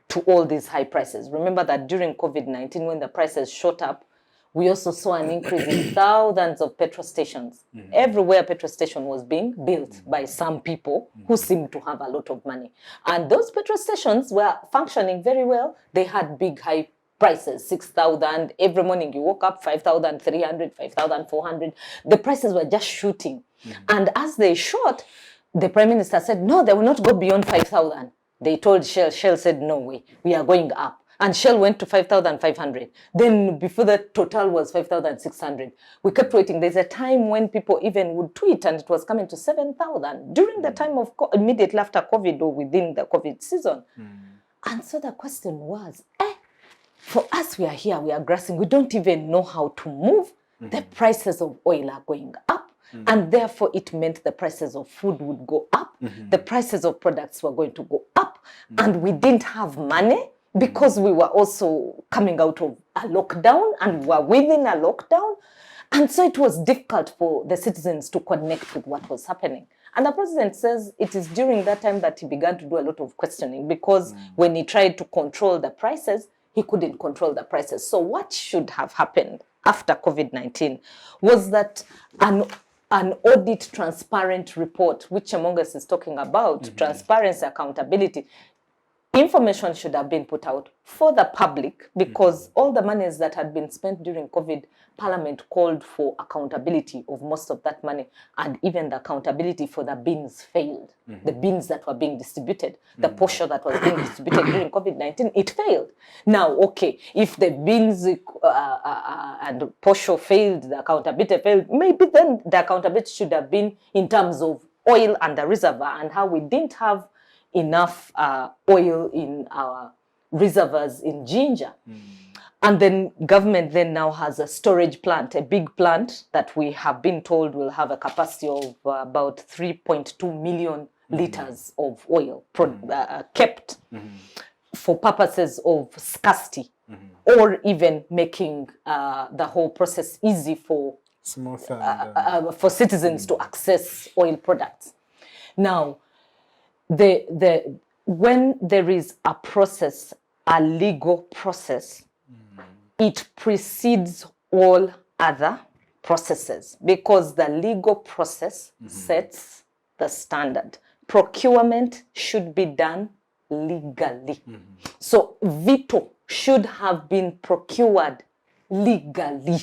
to all these high prices. Remember that during COVID-19, when the prices shot up, we also saw an increase in thousands of petrol stations. Everywhere petrol station was being built by some people who seemed to have a lot of money. And those petrol stations were functioning very well. They had big high prices, 6,000. Every morning you woke up, 5,300, 5,400. The prices were just shooting. And as they shot, the Prime Minister said, no, they will not go beyond 5,000. They told Shell. Shell said, no way, we are going up. And Shell went to 5,500. Then before that, total was 5,600. We kept waiting. There's a time when people even would tweet, and it was coming to 7,000 during the time of immediately after COVID or within the COVID season. And so the question was, for us, we are here, we are grasping, we don't even know how to move. The prices of oil are going up. And therefore, it meant the prices of food would go up. The prices of products were going to go up. And we didn't have money because we were also coming out of a lockdown and we were within a lockdown. And so it was difficult for the citizens to connect with what was happening. And the president says it is during that time that he began to do a lot of questioning, because when he tried to control the prices, he couldn't control the prices. So what should have happened after COVID-19 was that an audit transparent report, which Chemonges is talking about, transparency, accountability, information should have been put out for the public, because all the monies that had been spent during COVID, Parliament called for accountability of most of that money, and even the accountability for the bins failed. The bins that were being distributed, the portion that was being distributed during COVID-19, it failed. Now, okay, if the bins and portion failed, the accountability failed, maybe then the accountability should have been in terms of oil and the reservoir, and how we didn't have enough oil in our reservoirs in Ginger. And then government then now has a storage plant, a big plant that we have been told will have a capacity of about 3.2 million liters of oil kept for purposes of scarcity, or even making the whole process easy for citizens to access oil products. Now, when there is a process, a legal process, it precedes all other processes, because the legal process sets the standard. Procurement should be done legally. So Vitol should have been procured legally.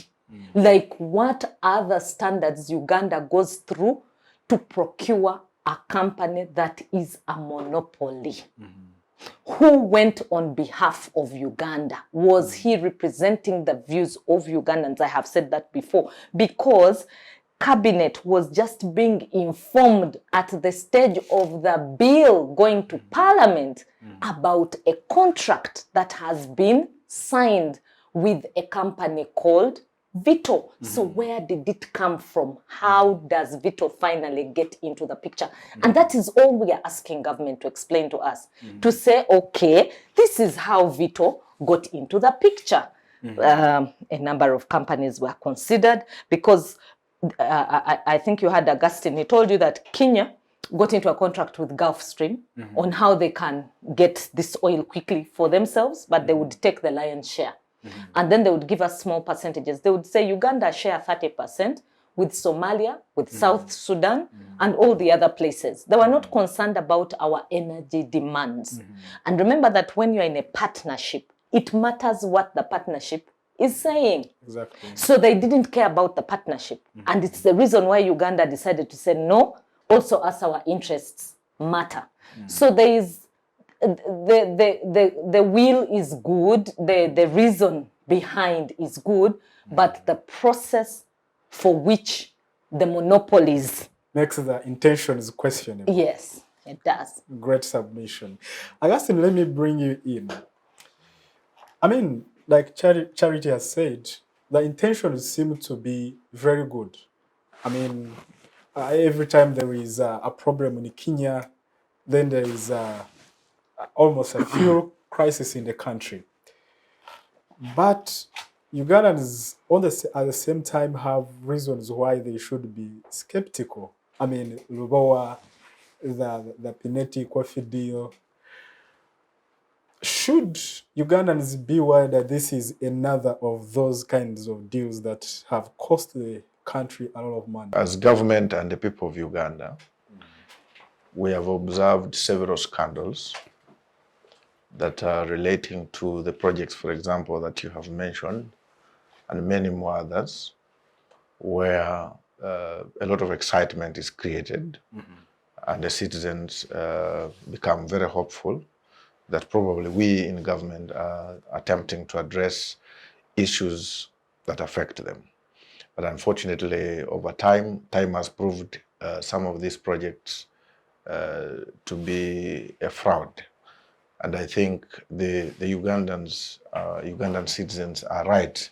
Like what other standards Uganda goes through to procure a company that is a monopoly. Who went on behalf of Uganda? Was he representing the views of Ugandans? I have said that before, because cabinet was just being informed at the stage of the bill going to Parliament about a contract that has been signed with a company called Vitol. So where did it come from? How does Vitol finally get into the picture? And that is all we are asking government to explain to us. To say, okay, this is how Vitol got into the picture. A number of companies were considered because I think you had Augustine. He told you that Kenya got into a contract with Gulf Stream on how they can get this oil quickly for themselves, but they would take the lion's share. And then they would give us small percentages. They would say Uganda share 30% with Somalia, with South Sudan, and all the other places. They were not concerned about our energy demands. And remember that when you're in a partnership, it matters what the partnership is saying. Exactly. So they didn't care about the partnership. And it's the reason why Uganda decided to say no, also as our interests matter. So there is the will is good, the reason behind is good, but the process for which the monopolies makes the intentions questionable. Yes, it does. Great submission. Augustine, let me bring you in. I mean, like Charity has said, the intentions seem to be very good. I mean, every time there is a problem in Kenya, then there is almost a fuel crisis in the country. But Ugandans at the same time have reasons why they should be skeptical. I mean, Lubowa, the Pineti coffee deal. Should Ugandans be aware that this is another of those kinds of deals that have cost the country a lot of money? As government and the people of Uganda, we have observed several scandals that are relating to the projects, for example, that you have mentioned, and many more others, where a lot of excitement is created, and the citizens become very hopeful that probably we in government are attempting to address issues that affect them. But unfortunately, over time has proved some of these projects to be a fraud. And I think the Ugandans, Ugandan citizens are right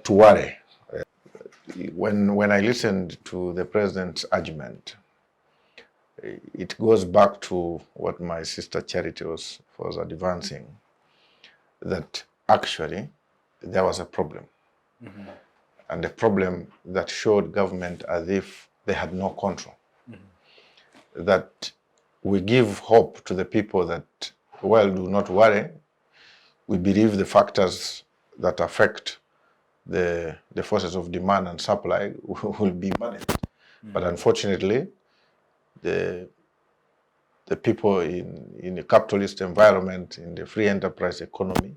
to worry. When I listened to the president's argument, it goes back to what my sister Charity was advancing, that actually there was a problem. And a problem that showed government as if they had no control. That we give hope to the people that, well, do not worry. We believe the factors that affect the forces of demand and supply will be managed. But unfortunately, the people in a capitalist environment, in the free enterprise economy,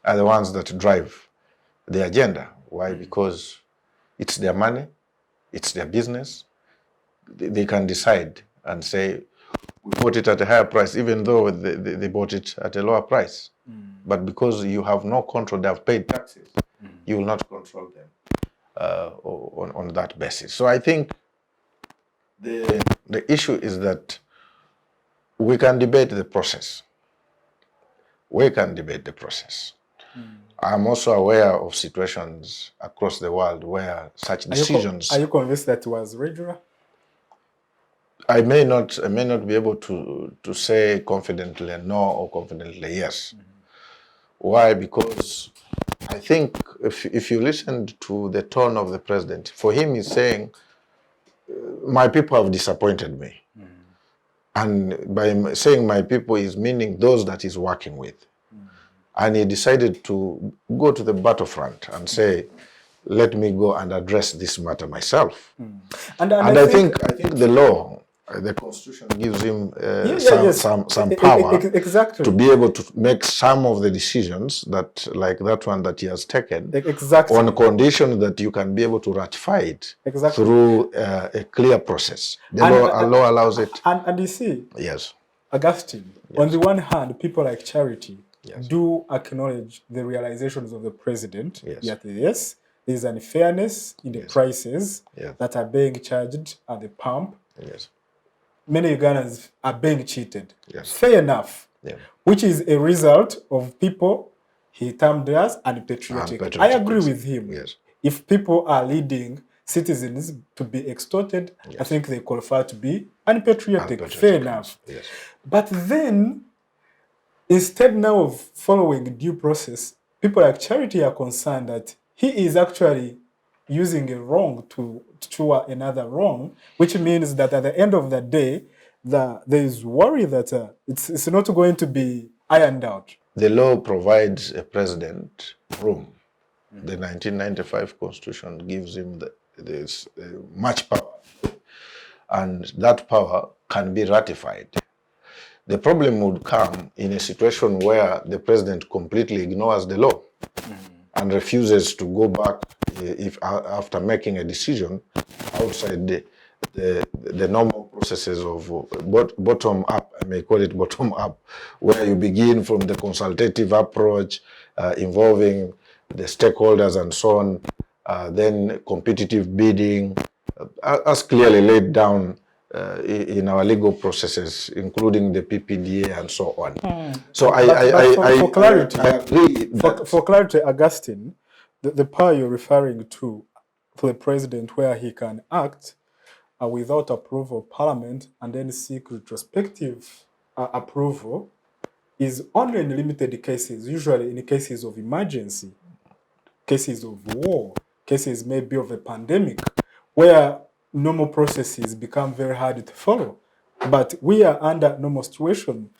are the ones that drive the agenda. Why? Because it's their money, it's their business. They can decide and say, we bought it at a higher price, even though they bought it at a lower price. But because you have no control, they have paid taxes, you will not control them on that basis. So I think the issue is that we can debate the process. We can debate the process. I'm also aware of situations across the world where such decisions... Are you convinced that it was regular? I may not be able to say confidently no or confidently yes. Why? Because I think if you listened to the tone of the president, for him he's saying, my people have disappointed me. And by saying my people is meaning those that he's working with. And he decided to go to the battlefront and say, let me go and address this matter myself. And I think the law, the constitution gives him some power exactly. to be able to make some of the decisions that, like that one that he has taken, exactly. on condition that you can be able to ratify it through a clear process. The law allows it. And you see, yes, Augustine, on the one hand, people like Charity do acknowledge the realizations of the president. Yes, there is unfairness in the prices that are being charged at the pump. Many Ugandans are being cheated. Fair enough. Which is a result of people he termed as unpatriotic. I agree with him. If people are leading citizens to be extorted, I think they qualify to be unpatriotic. Fair enough. But then, instead now of following due process, people like Charity are concerned that he is actually using a wrong to cure another wrong, which means that at the end of the day, there is worry that it's not going to be ironed out. The law provides a president room. The 1995 Constitution gives him this much power, and that power can be ratified. The problem would come in a situation where the president completely ignores the law and refuses to go back after making a decision outside the normal processes of bottom up, I may call it bottom up, where you begin from the consultative approach involving the stakeholders and so on, then competitive bidding, as clearly laid down in our legal processes, including the PPDA and so on. So for clarity, I agree. For clarity, Augustine, the power you're referring to for the president where he can act without approval of parliament and then seek retrospective approval is only in limited cases, usually in cases of emergency, cases of war, cases maybe of a pandemic, where normal processes become very hard to follow. But we are under normal situation.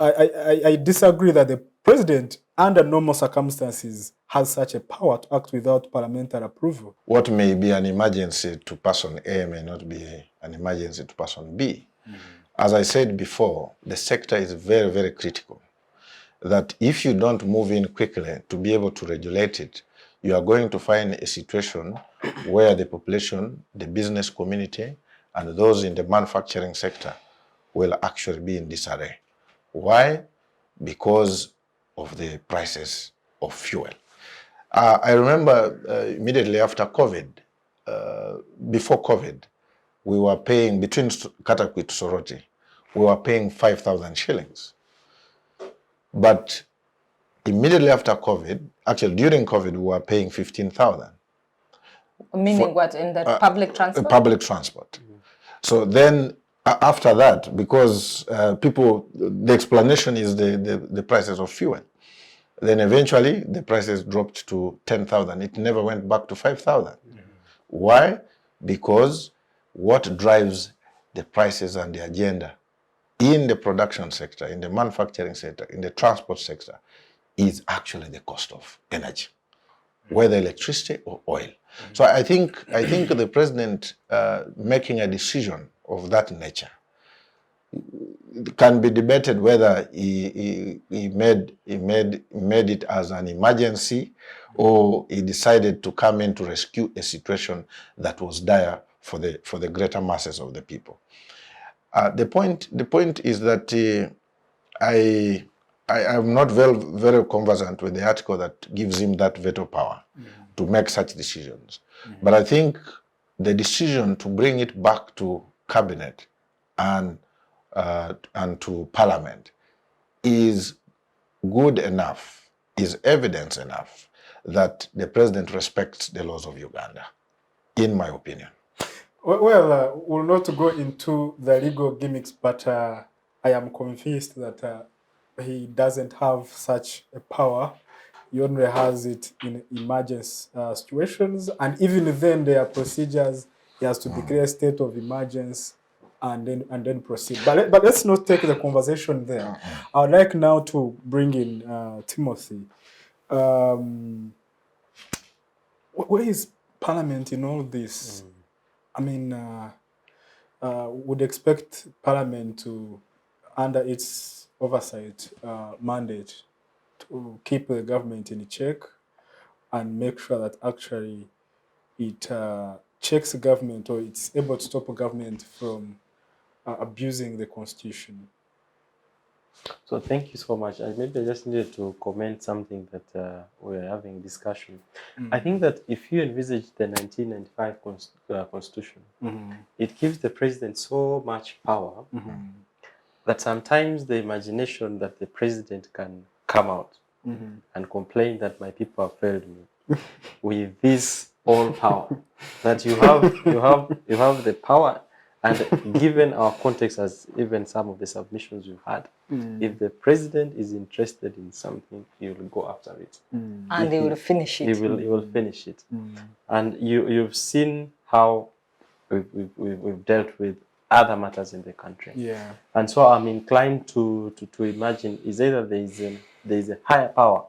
I disagree that the president, under normal circumstances, has such a power to act without parliamentary approval. What may be an emergency to person A may not be an emergency to person B. As I said before, the sector is very, very critical. That if you don't move in quickly to be able to regulate it, you are going to find a situation where the population, the business community, and those in the manufacturing sector will actually be in disarray. Why? Because of the prices of fuel. I remember immediately after COVID, before COVID, we were paying, between Katakwi to Soroti, we were paying 5,000 shillings. But immediately after COVID, actually during COVID, we were paying 15,000. Meaning what, in the public transport? Public transport. So then after that, because the explanation is the prices of fuel. Then eventually the prices dropped to 10,000. It never went back to 5,000. Why? Because what drives the prices and the agenda in the production sector, in the manufacturing sector, in the transport sector, is actually the cost of energy, whether electricity or oil. So I think the president making a decision of that nature can be debated whether he made it as an emergency or he decided to come in to rescue a situation that was dire for the greater masses of the people. The point is that I am not very conversant with the article that gives him that veto power to make such decisions. But I think the decision to bring it back to cabinet and to parliament is good enough, is evidence enough that the president respects the laws of Uganda, in my opinion. Well, we'll not go into the legal gimmicks, but I am convinced that he doesn't have such a power. He only has it in emergency situations, and even then there are procedures. He has to declare a state of emergency and then proceed. But let's not take the conversation there. I would like now to bring in Timothy. Where is Parliament in all this? I mean, would expect Parliament to, under its oversight mandate, to keep the government in check and make sure that actually it checks the government, or it's able to stop a government from abusing the constitution. So thank you so much. Maybe I just needed to comment something that we're having discussion. I think that if you envisage the 1995 Constitution, it gives the president so much power that sometimes the imagination that the president can come out and complain that my people have failed me with this all power, that you have the power And given our context, as even some of the submissions we've had, if the president is interested in something, he will go after it. And they will finish it. He will finish it. And you've seen how we've dealt with other matters in the country. Yeah. And so I'm inclined to imagine is either there is a higher power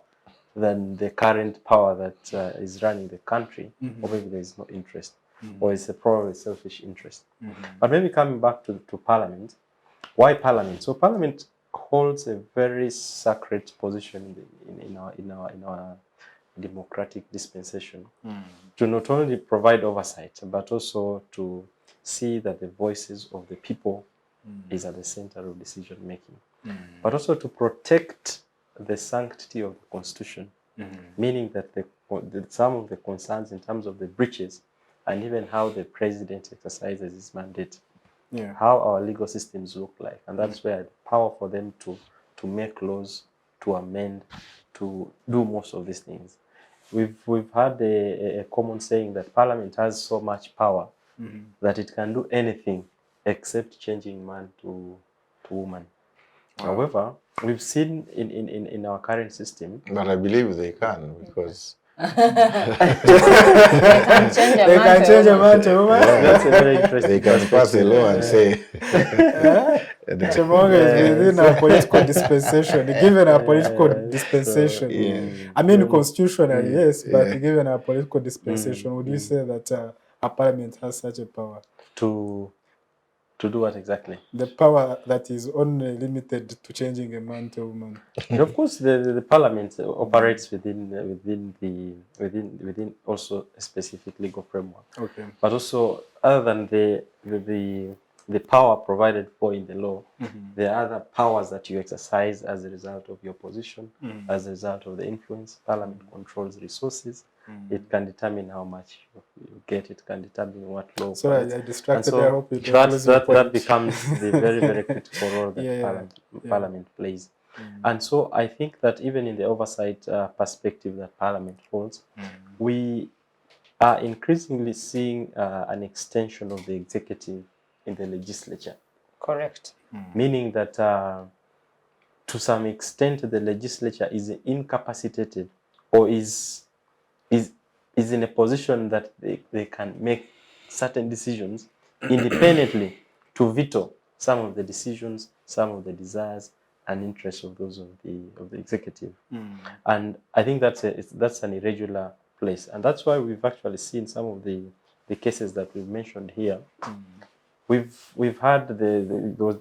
than the current power that is running the country, or maybe there is no interest, or it's probably selfish interest. But maybe coming back to Parliament, why Parliament? So Parliament holds a very sacred position in our democratic dispensation to not only provide oversight, but also to see that the voices of the people is at the center of decision making, but also to protect the sanctity of the Constitution, meaning that some of the concerns in terms of the breaches and even how the president exercises his mandate, how our legal systems look like, and that's where the power for them to make laws, to amend, to do most of these things. We've had a common saying that Parliament has so much power that it can do anything except changing man to woman. However, we've seen in our current system. But I believe they can, because They can change a man to woman. That's a very interesting they can pass a law and say Chemonges is within our political dispensation. Given our political dispensation, I mean constitutionally, yes, but given our political dispensation, would you say that a parliament has such a power? To do what exactly? The power that is only limited to changing a man to a woman. Of course, the parliament operates within also a specific legal framework. Okay. But also, other than the power provided for in the law, there are other powers that you exercise as a result of your position, as a result of the influence. Parliament controls resources. It can determine how much you get. It can determine what law. So I distracted. So I hope it that becomes the very, very critical role that Parliament plays. And so I think that even in the oversight perspective that Parliament holds, we are increasingly seeing an extension of the executive in the legislature. Correct. Meaning that to some extent the legislature is incapacitated or is in a position that they can make certain decisions independently to veto some of the decisions, some of the desires and interests of those of the executive. And I think that's an irregular place. And that's why we've actually seen some of the cases that we've mentioned here. We've had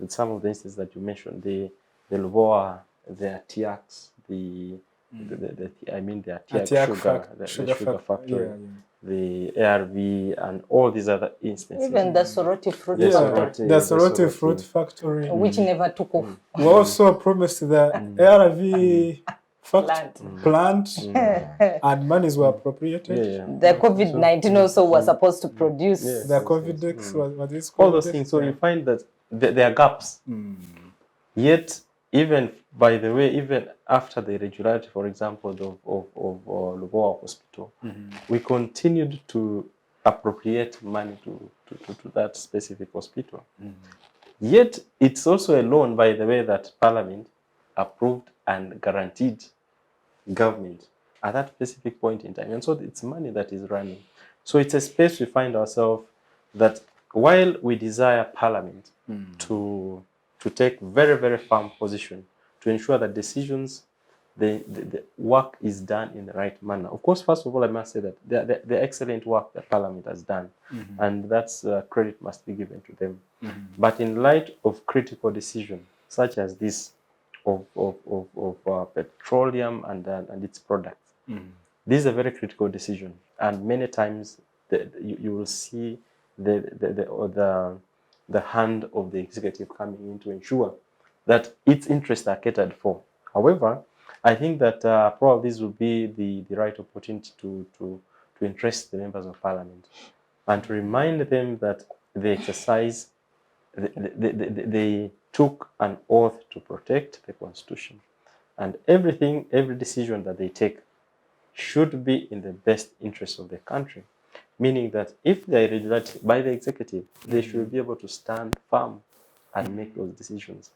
some of the instances that you mentioned, the Luboa, the Atiax, the Atiax sugar factory, the ARV, and all these other instances. Even the Soroti fruit factory. The Soroti fruit factory, which never took off. We also promised the ARV plant, and monies were appropriated. The COVID-19 also was supposed to produce. The COVID-19 was this all those things. So you find that there are gaps. Yet, even by the way, even after the irregularity, for example, of Luboa Hospital, we continued to appropriate money to that specific hospital. Yet, it's also a loan, by the way, that Parliament approved and guaranteed government at that specific point in time. And so it's money that is running. So it's a space we find ourselves that while we desire Parliament to take very, very firm position to ensure that decisions, the work is done in the right manner. Of course, first of all, I must say that the excellent work that Parliament has done, and that's credit must be given to them. But in light of critical decisions, such as this of petroleum and its products, this is a very critical decision. And many times you will see the hand of the executive coming in to ensure that its interests are catered for. However, I think that probably this will be the right opportunity to interest the members of Parliament and to remind them that they exercise, they took an oath to protect the Constitution, and every decision that they take should be in the best interest of the country. meaning that if they are regulated by the executive, they should be able to stand firm and make those decisions.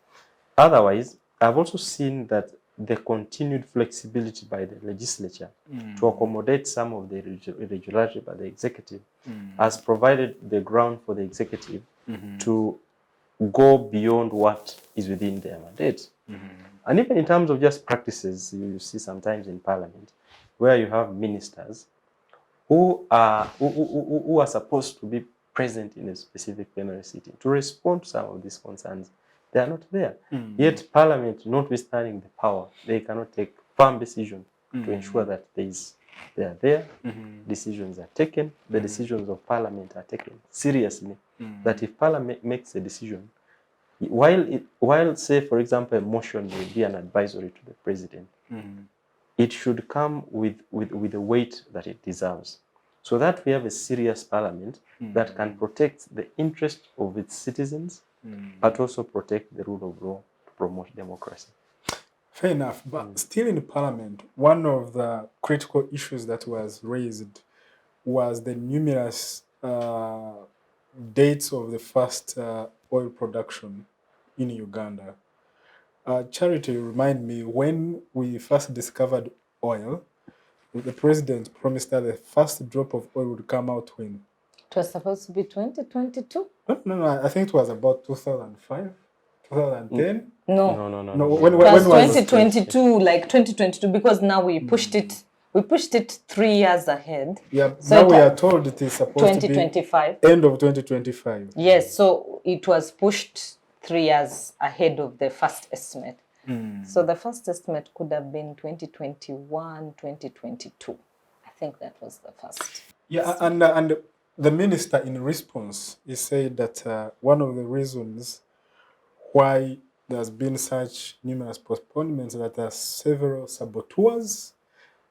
Otherwise, I've also seen that the continued flexibility by the legislature to accommodate some of the irregularity by the executive has provided the ground for the executive to go beyond what is within their mandate. And even in terms of just practices, you see sometimes in parliament where you have ministers who are supposed to be present in a specific plenary sitting to respond to some of these concerns. They are not there. Yet parliament, notwithstanding the power, they cannot take firm decision to ensure that they are there, decisions are taken, the decisions of parliament are taken seriously. That if parliament makes a decision, while say, for example, a motion will be an advisory to the president, it should come with the weight that it deserves, so that we have a serious parliament that can protect the interest of its citizens, but also protect the rule of law to promote democracy. Fair enough, but still in Parliament, one of the critical issues that was raised was the numerous dates of the first oil production in Uganda. Charity, remind me, when we first discovered oil, the president promised that the first drop of oil would come out when? It was supposed to be 2022? No, I think it was about 2005, 2010. No. When It was was 2022, like 2022, because now we pushed it. We pushed it 3 years ahead. Yeah, So now we are told it is supposed to be 2025. end of 2025. Yes, so it was pushed 3 years ahead of the first estimate. So the first estimate could have been 2021, 2022. I think that was the first. Yeah, and the minister in response, he said that one of the reasons why there's been such numerous postponements that there are several saboteurs,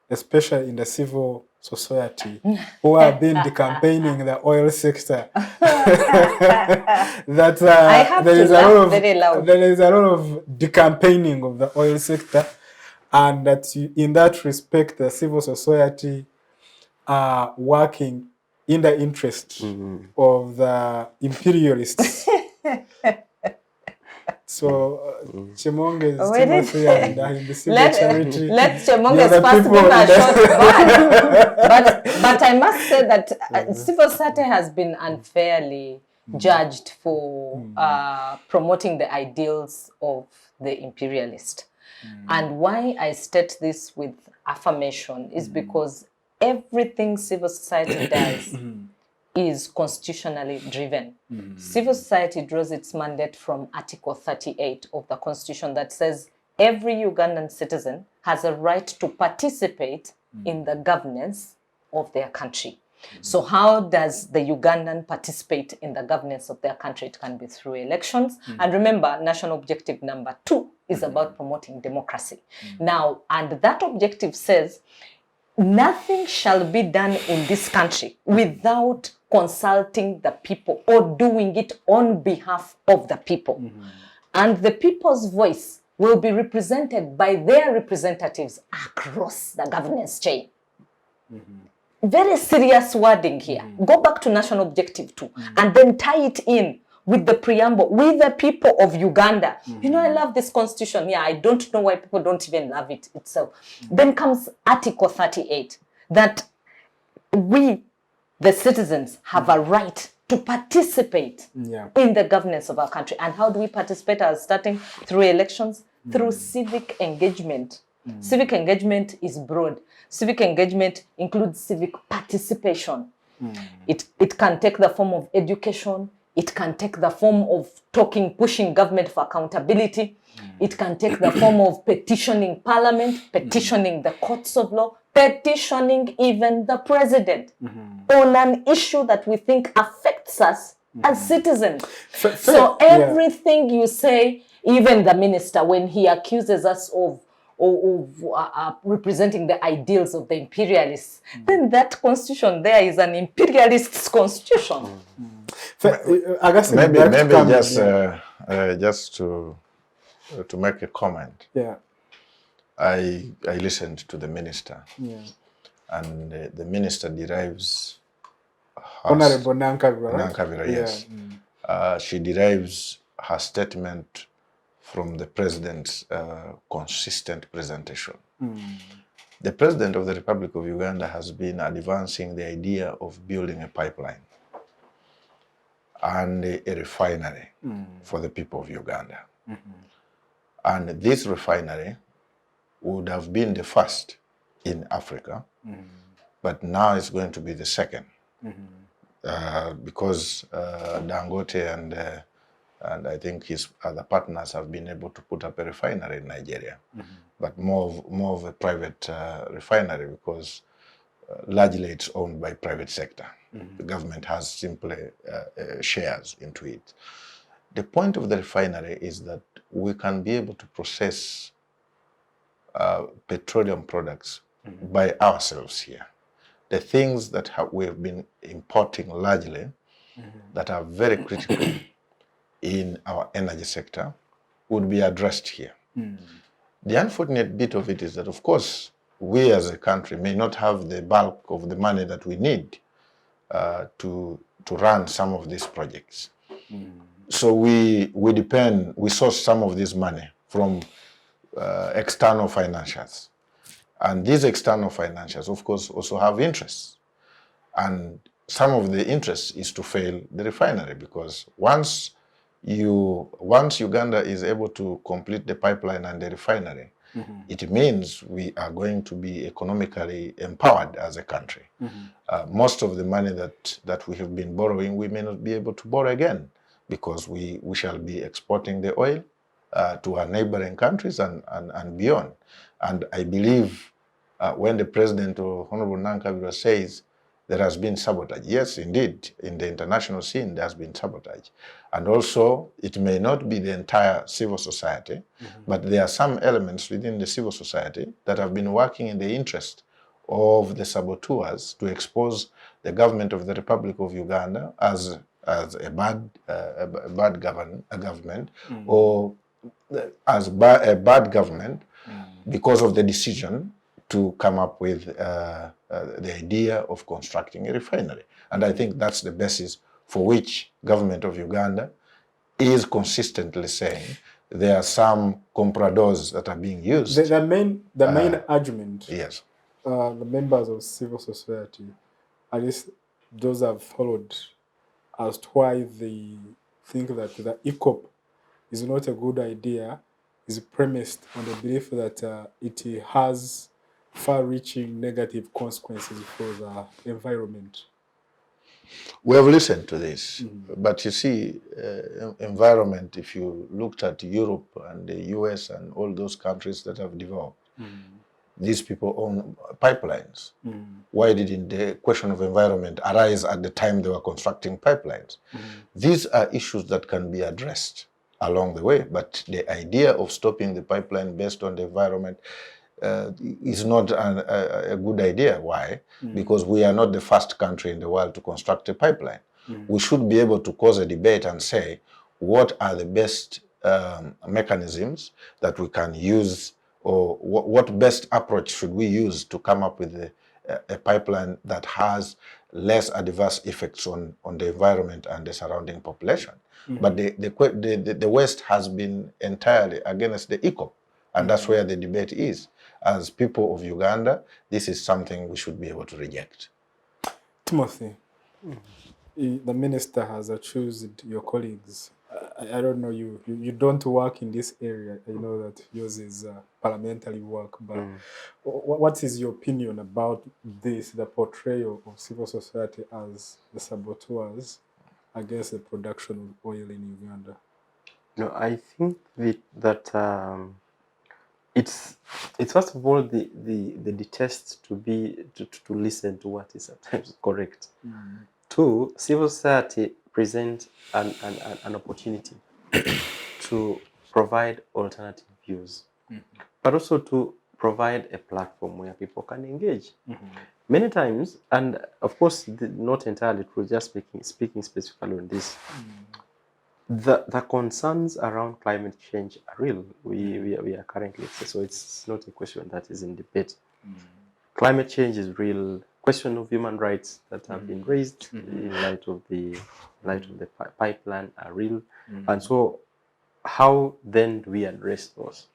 especially in the civil society, who have been decampaigning the oil sector. That I have there to is laugh very loud. there is a lot of decampaigning of the oil sector, and that in that respect, the civil society are working in the interest of the imperialists. So Chemonges-Associate and Ahimbisibwe charity. Let they Chemonges are the first people give a in the- short ban. But I must say that civil society has been unfairly judged for promoting the ideals of the imperialist. And why I state this with affirmation is because everything civil society does is constitutionally driven. Civil society draws its mandate from Article 38 of the Constitution that says every Ugandan citizen has a right to participate in the governance of their country. So how does the Ugandan participate in the governance of their country? It can be through elections. And remember, national objective number 2 is about promoting democracy. Now, and that objective says nothing shall be done in this country without consulting the people or doing it on behalf of the people. And the people's voice will be represented by their representatives across the governance chain. Very serious wording here. Go back to national objective 2 and then tie it in with the preamble, with the people of Uganda. You know, I love this constitution. Yeah, I don't know why people don't even love it itself. Then comes Article 38, that we, the citizens, have a right to participate in the governance of our country. And how do we participate? Starting through elections, through civic engagement. Civic engagement is broad. Civic engagement includes civic participation. It can take the form of education. It can take the form of pushing government for accountability. It can take the form of petitioning parliament, petitioning the courts of law, petitioning even the president on an issue that we think affects us as citizens. So everything you say, even the minister, when he accuses us of representing the ideals of the imperialists, then that constitution there is an imperialist's constitution. Augustine, maybe just to make a comment. Yeah. I listened to the minister, and the minister derives Honorable Nankabira, right? Nankabira, yes. She derives her statement from the president's consistent presentation. The president of the Republic of Uganda has been advancing the idea of building a pipeline and a refinery for the people of Uganda. And this refinery would have been the first in Africa, but now it's going to be the second. Because Dangote and I think his other partners have been able to put up a refinery in Nigeria, but more of a private refinery, because largely it's owned by private sector. The government has simply shares into it. The point of the refinery is that we can be able to process petroleum products by ourselves here. The things that we have been importing largely that are very critical in our energy sector would be addressed here. The unfortunate bit of it is that, of course, we as a country may not have the bulk of the money that we need to run some of these projects. So we source some of this money from external financiers. And these external financiers, of course, also have interests. And some of the interest is to fail the refinery, because once Uganda is able to complete the pipeline and the refinery, it means we are going to be economically empowered as a country. Most of the money that we have been borrowing, we may not be able to borrow again, because we shall be exporting the oil to our neighboring countries and beyond. And I believe when the president, or Honorable Nankabira, says there has been sabotage, yes, indeed, in the international scene there has been sabotage. And also, it may not be the entire civil society, but there are some elements within the civil society that have been working in the interest of the saboteurs to expose the government of the Republic of Uganda as a bad government, or as a bad government, because of the decision to come up with the idea of constructing a refinery. And I think that's the basis for which government of Uganda is consistently saying there are some compradors that are being used. The main argument, yes, the members of civil society, at least those have followed, as to why they think that the ECOP is not a good idea, is premised on the belief that it has far-reaching negative consequences for the environment. we have listened to this, but you see, environment, if you looked at Europe and the US and all those countries that have developed, these people own pipelines. Why didn't the question of environment arise at the time they were constructing pipelines? These are issues that can be addressed along the way, but the idea of stopping the pipeline based on the environment is not a good idea. Why? Because we are not the first country in the world to construct a pipeline. We should be able to cause a debate and say, what are the best mechanisms that we can use, or what best approach should we use to come up with a pipeline that has less adverse effects on the environment and the surrounding population. But the West has been entirely against the ECOP, and that's where the debate is. As people of Uganda, this is something we should be able to reject. Timothy, the minister has chosen your colleagues. I don't know, you don't work in this area. I know that yours is parliamentary work, but what is your opinion about this, the portrayal of civil society as the saboteurs against the production of oil in Uganda? No, I think that it's first of all the detest to listen to what is sometimes correct. Two, civil society presents an opportunity to provide alternative views, but also to provide a platform where people can engage. Many times, and of course not entirely true, just speaking specifically on this, the concerns around climate change are real. We are currently, so it's not a question that is in debate. Climate change is real. question of human rights that have been raised in light of the pipeline are real. And so how then do we address those?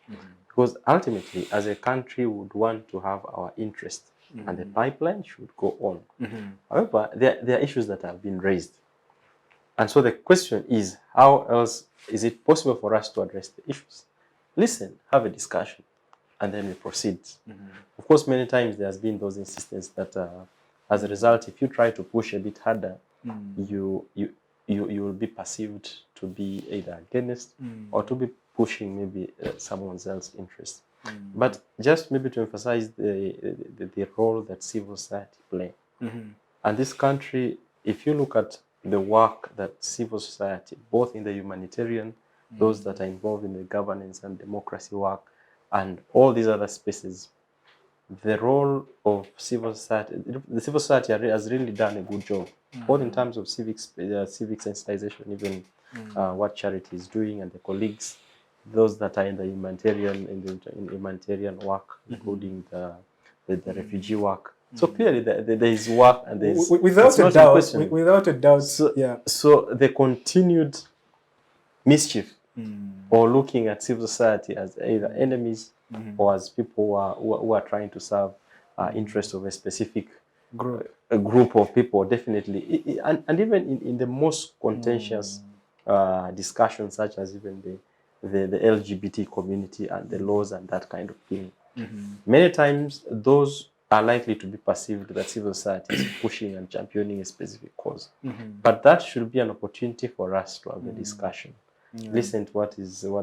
Because ultimately, as a country, we would want to have our interest, and the pipeline should go on. However, there are issues that have been raised. And so the question is, how else is it possible for us to address the issues? Listen, have a discussion, and then we proceed. Of course, many times there has been those instances that as a result, if you try to push a bit harder, you will be perceived to be either against or to be pushing maybe someone else's interest. But just maybe to emphasize the role that civil society play. And this country, if you look at the work that civil society, both in the humanitarian, those that are involved in the governance and democracy work, and all these other spaces, the role of civil society, the civil society has really done a good job, both in terms of civic sensitization, even what charity is doing, and the colleagues, those that are in the humanitarian work, including the refugee work. So clearly there is work, and there is without a doubt. Without a doubt. So the continued mischief or looking at civil society as either enemies or as people who are trying to serve interests of a specific group of people, definitely. And even in the most contentious discussions, such as even the LGBT community and the laws and that kind of thing, many times those are likely to be perceived that civil society is pushing and championing a specific cause. But that should be an opportunity for us to have a discussion. Listen to what's the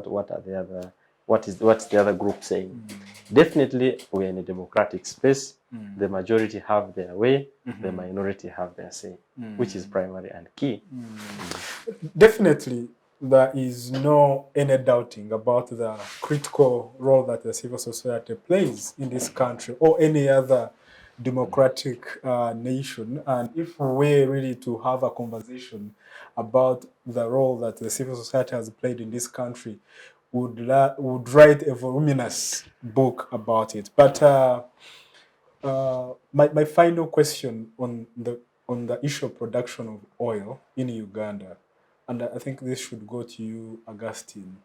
other group saying. Definitely, we're in a democratic space. The majority have their way, the minority have their say, which is primary and key. Definitely, there is no any doubting about the critical role that the civil society plays in this country or any other democratic nation. And if we're really to have a conversation about the role that the civil society has played in this country, would write a voluminous book about it. But my final question on the issue of production of oil in Uganda, and I think this should go to you, Augustine.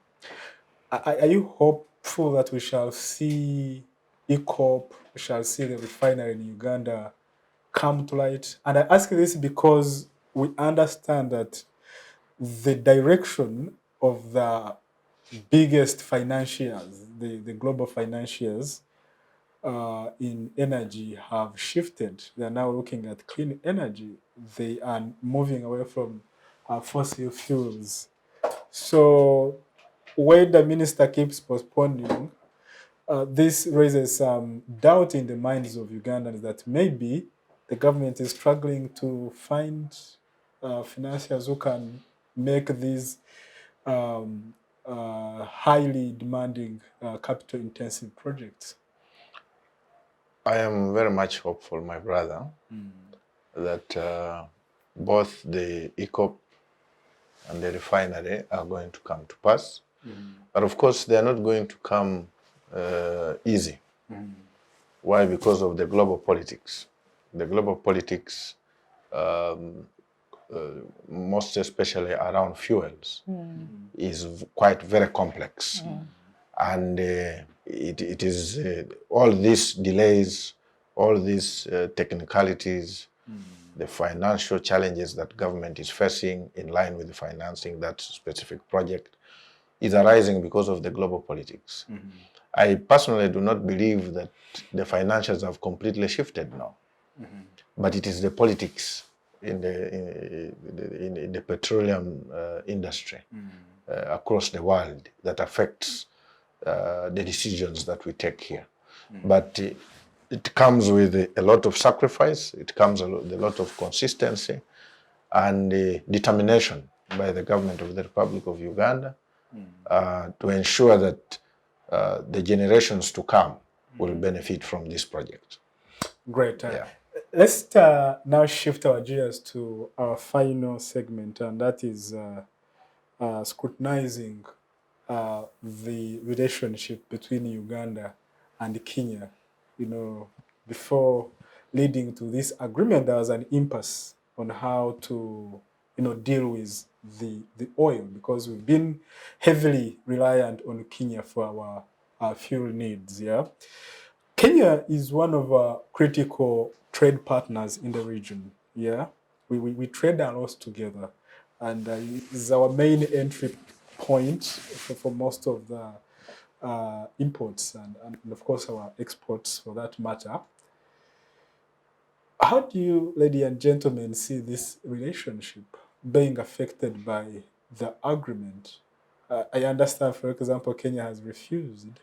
Are you hopeful that we shall see ECOP, we shall see the refinery in Uganda come to light? And I ask this because we understand that the direction of the biggest financiers, the global financiers in energy have shifted. They are now looking at clean energy. They are moving away from fossil fuels. So when the minister keeps postponing, this raises some doubt in the minds of Ugandans that maybe the government is struggling to find financiers who can make these highly demanding capital-intensive projects. I am very much hopeful, my brother, that both the ECOP and the refinery are going to come to pass. But of course, they are not going to come easy. Why? Because of the global politics. The global politics, most especially around fuels, is quite very complex. And it is all these delays, all these technicalities, the financial challenges that government is facing in line with the financing that specific project is arising because of the global politics. I personally do not believe that the financials have completely shifted now, but it is the politics in the petroleum industry across the world that affects the decisions that we take here. But it comes with a lot of sacrifice, it comes with a lot of consistency and determination by the government of the Republic of Uganda to ensure that the generations to come will benefit from this project. Great. Let's now shift our gears to our final segment, and that is scrutinizing the relationship between Uganda and Kenya. You know, before leading to this agreement, there was an impasse on how to, deal with the oil, because we've been heavily reliant on Kenya for our fuel needs. Yeah, Kenya is one of our critical trade partners in the region. Yeah, we trade a lot together, and it's our main entry point for most of the imports and of course our exports for that matter. How do you, ladies and gentlemen, see this relationship being affected by the agreement? I understand, for example, Kenya has refused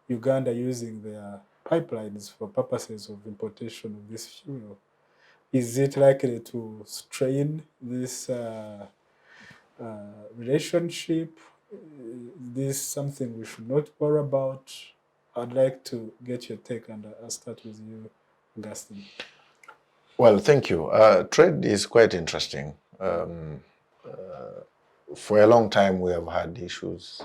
Uganda using their pipelines for purposes of importation of this fuel. Is it likely to strain this relationship? Is this something we should not worry about? I'd like to get your take, and I'll start with you, Augustine. Well, thank you. Trade is quite interesting. For a long time, we have had issues,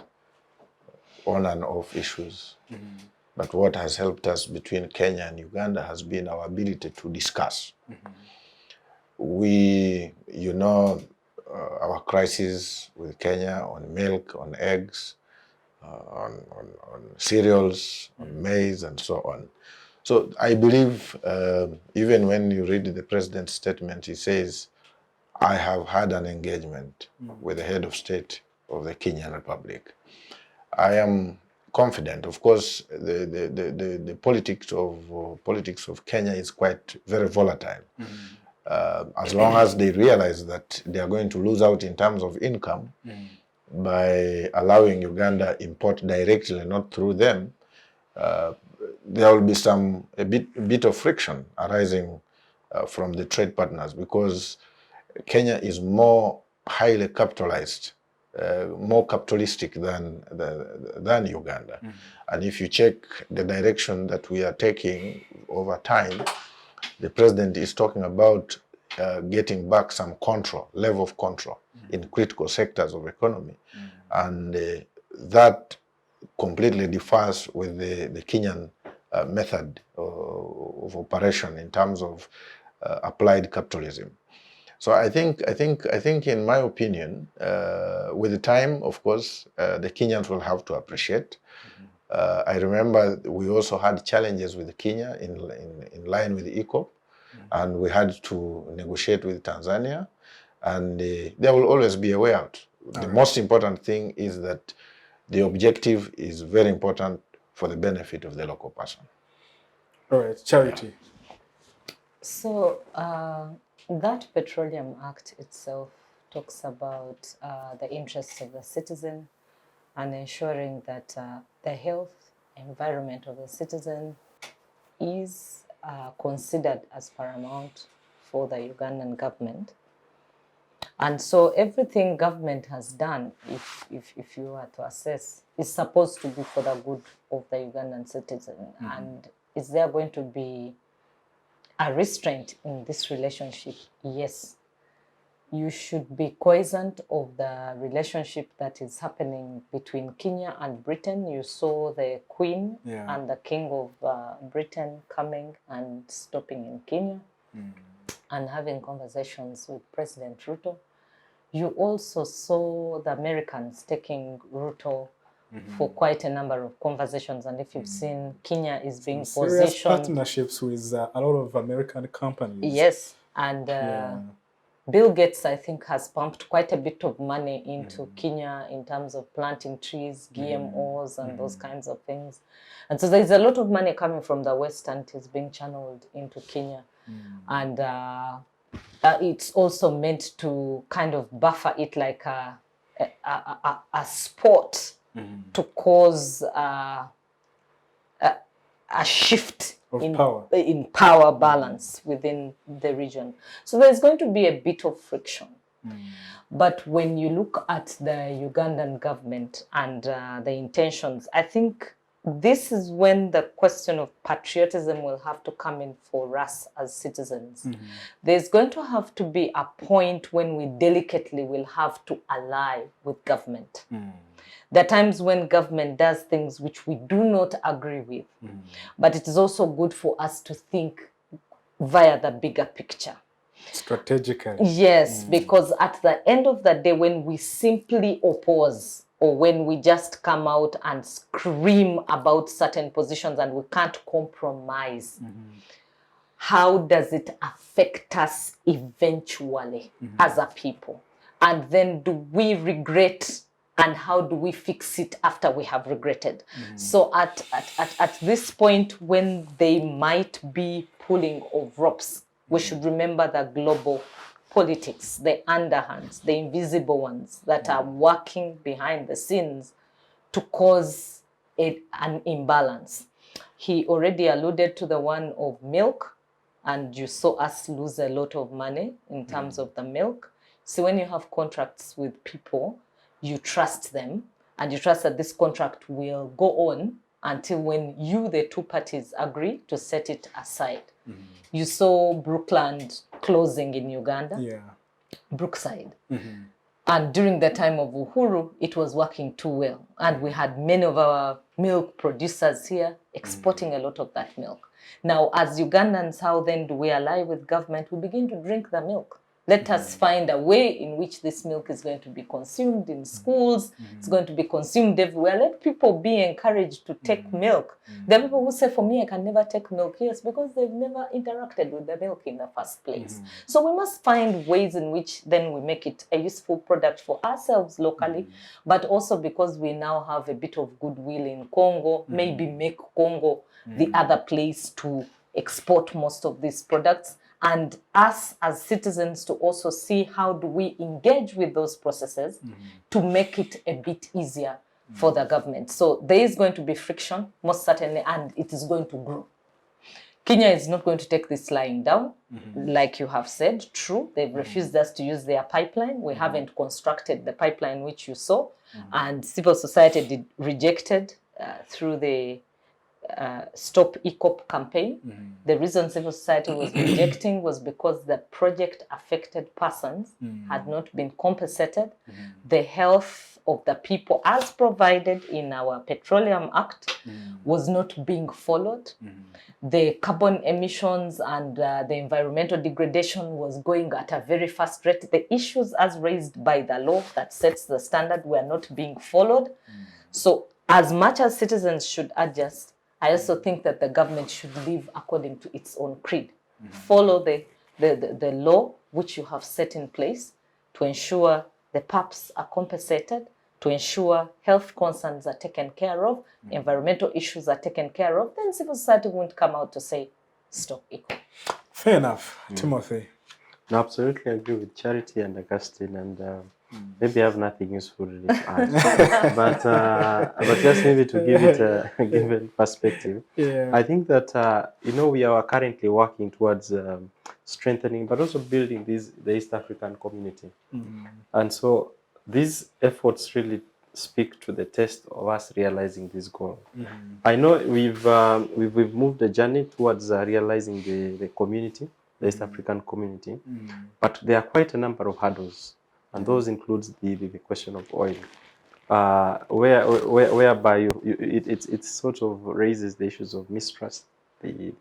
on and off issues. Mm-hmm. But what has helped us between Kenya and Uganda has been our ability to discuss. Mm-hmm. We, our crisis with Kenya on milk, on eggs, on cereals, on maize, and so on. So I believe even when you read the president's statement, he says, I have had an engagement with the head of state of the Kenyan Republic. I am confident. Of course, the politics of Kenya is very volatile. Mm-hmm. As long as they realize that they are going to lose out in terms of income by allowing Uganda import directly, not through them, there will be a bit of friction arising from the trade partners, because Kenya is more highly capitalized, more capitalistic than Uganda. Mm-hmm. And if you check the direction that we are taking over time, the president is talking about getting back some level of control in critical sectors of economy. And that completely differs with the Kenyan method of operation in terms of applied capitalism. So I think in my opinion, with the time, of course, the Kenyans will have to appreciate. Mm-hmm. I remember we also had challenges with Kenya in line with the ECOP, and we had to negotiate with Tanzania, and there will always be a way out. The most important thing is that the objective is very important for the benefit of the local person. All right, Charity. Yeah. So that Petroleum Act itself talks about the interests of the citizen and ensuring that the health, environment of the citizen is considered as paramount for the Ugandan government. And so everything government has done, if you were to assess, is supposed to be for the good of the Ugandan citizen. Mm-hmm. And is there going to be a restraint in this relationship? Yes. You should be cognizant of the relationship that is happening between Kenya and Britain. You saw the Queen and the King of Britain coming and stopping in Kenya and having conversations with President Ruto. You also saw the Americans taking Ruto for quite a number of conversations, and if you've seen, Kenya is being positioned. Serious partnerships with a lot of American companies. Yes, and Bill Gates, I think, has pumped quite a bit of money into Kenya in terms of planting trees, GMOs, and those kinds of things. And so there's a lot of money coming from the West, and it's being channeled into Kenya. And it's also meant to kind of buffer it like a sport to cause a shift in power balance within the region. So there's going to be a bit of friction. But when you look at the Ugandan government and the intentions, I think this is when the question of patriotism will have to come in for us as citizens. There's going to have to be a point when we delicately will have to ally with government. There are times when government does things which we do not agree with. But it is also good for us to think, via the bigger picture. Strategically. Yes, because at the end of the day, when we simply oppose or when we just come out and scream about certain positions and we can't compromise, how does it affect us eventually as a people? And then do we regret, and how do we fix it after we have regretted? So at this point, when they might be pulling of ropes, we should remember the global politics, the underhands, the invisible ones that are working behind the scenes to cause an imbalance. He already alluded to the one of milk, and you saw us lose a lot of money in terms of the milk. So when you have contracts with people, you trust them, and you trust that this contract will go on until when you, the two parties, agree to set it aside. You saw Brookland closing in Uganda, Brookside. And during the time of Uhuru, it was working too well. And we had many of our milk producers here exporting a lot of that milk. Now, as Ugandans, how then do we ally with government? We begin to drink the milk. Let us find a way in which this milk is going to be consumed in schools. It's going to be consumed everywhere. Let people be encouraged to take milk. There are people who say, for me, I can never take milk. Yes, because they've never interacted with the milk in the first place. So we must find ways in which then we make it a useful product for ourselves locally, but also because we now have a bit of goodwill in Congo, maybe make Congo the other place to export most of these products. And us as citizens to also see how do we engage with those processes to make it a bit easier for the government. So there is going to be friction, most certainly, and it is going to grow. Kenya is not going to take this lying down, like you have said. True, they've refused us to use their pipeline. We haven't constructed the pipeline which you saw, and civil society rejected through the Stop ECOP campaign. The reason civil society was rejecting was because the project affected persons had not been compensated. The health of the people as provided in our Petroleum Act was not being followed. The carbon emissions and the environmental degradation was going at a very fast rate. The issues as raised by the law that sets the standard were not being followed. So as much as citizens should adjust, I also think that the government should live according to its own creed. Follow the law which you have set in place to ensure the PAPs are compensated, to ensure health concerns are taken care of, environmental issues are taken care of. Then civil society won't come out to say, stop ECO. Fair enough, Timothy. No, absolutely agree with Charity and Augustine, and maybe I have nothing useful really to add. but just maybe to give it a given perspective. I think that we are currently working towards strengthening, but also building the East African community, and so these efforts really speak to the test of us realizing this goal. I know we've moved a journey towards realizing the community, the East African community, but there are quite a number of hurdles, and those includes the question of oil, whereby it sort of raises the issues of mistrust, the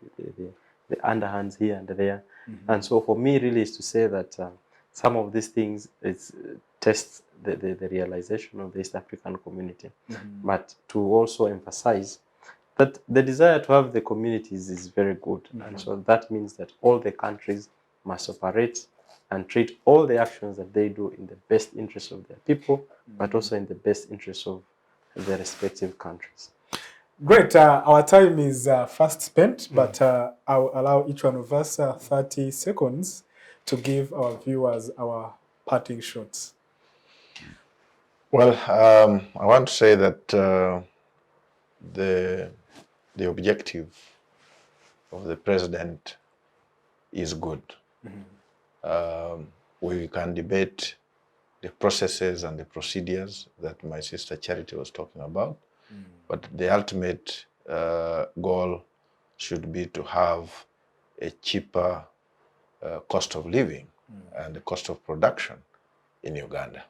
underhands here and there, and so for me really is to say that some of these things tests the realization of the East African community, but to also emphasize that the desire to have the communities is very good. And so that means that all the countries must operate and treat all the actions that they do in the best interest of their people, but also in the best interest of their respective countries. Great. Our time is fast spent, but I'll allow each one of us 30 seconds to give our viewers our parting shots. Well, I want to say that the objective of the president is good. We can debate the processes and the procedures that my sister Charity was talking about, but the ultimate goal should be to have a cheaper cost of living and the cost of production in Uganda.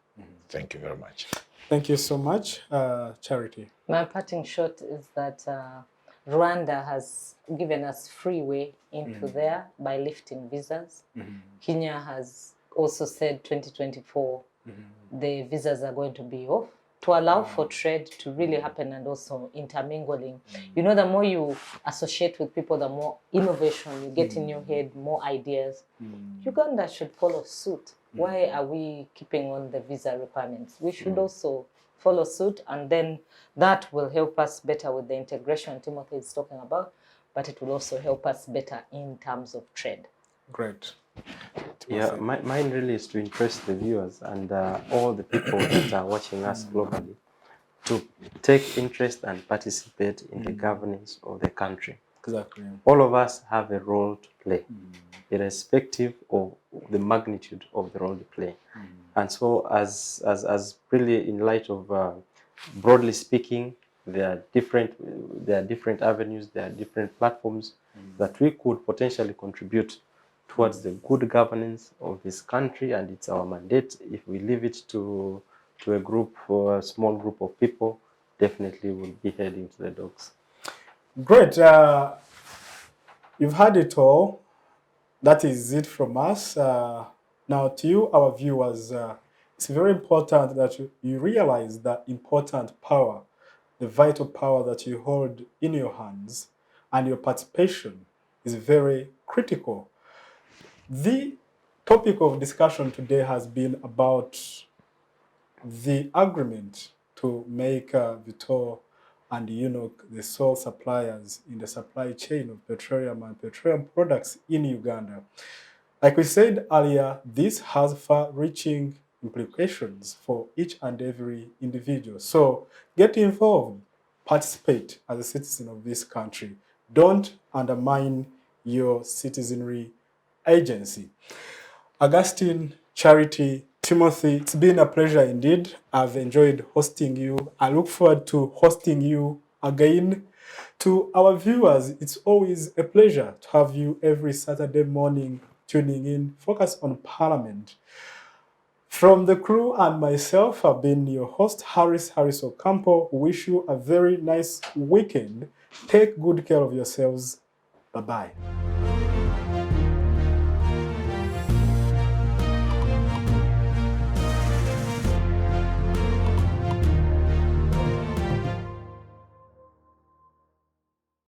Thank you very much. Thank you so much, Charity. My parting shot is that Rwanda has given us free way into there by lifting visas. Kenya has also said 2024 the visas are going to be off to allow for trade to really happen and also intermingling. You know, the more you associate with people, the more innovation you get in your head, more ideas. Uganda should follow suit. Why are we keeping on the visa requirements? We should also follow suit, and then that will help us better with the integration Timothy is talking about, but it will also help us better in terms of trade. Great. Yeah, mine really is to interest the viewers and all the people that are watching us globally to take interest and participate in the governance of the country. Exactly. All of us have a role to play, irrespective of the magnitude of the role to play. And so as really in light of, broadly speaking, there are different avenues, there are different platforms that we could potentially contribute towards the good governance of this country, and it's our mandate. If we leave it to a group or a small group of people, definitely we'll be heading to the dogs. Great. You've had it all. That is it from us. Now, to you, our viewers, it's very important that you realize that important power, the vital power that you hold in your hands, and your participation is very critical. The topic of discussion today has been about the agreement to make Vitol and the sole suppliers in the supply chain of petroleum and petroleum products in Uganda. Like we said earlier, this has far-reaching implications for each and every individual. So get involved, participate as a citizen of this country. Don't undermine your citizenry agency. Augustine, Charity, Timothy, it's been a pleasure indeed. I've enjoyed hosting you. I look forward to hosting you again. To our viewers, it's always a pleasure to have you every Saturday morning tuning in. Focus on Parliament. From the crew and myself, I've been your host, Hariss Ocampo. Wish you a very nice weekend. Take good care of yourselves. Bye-bye.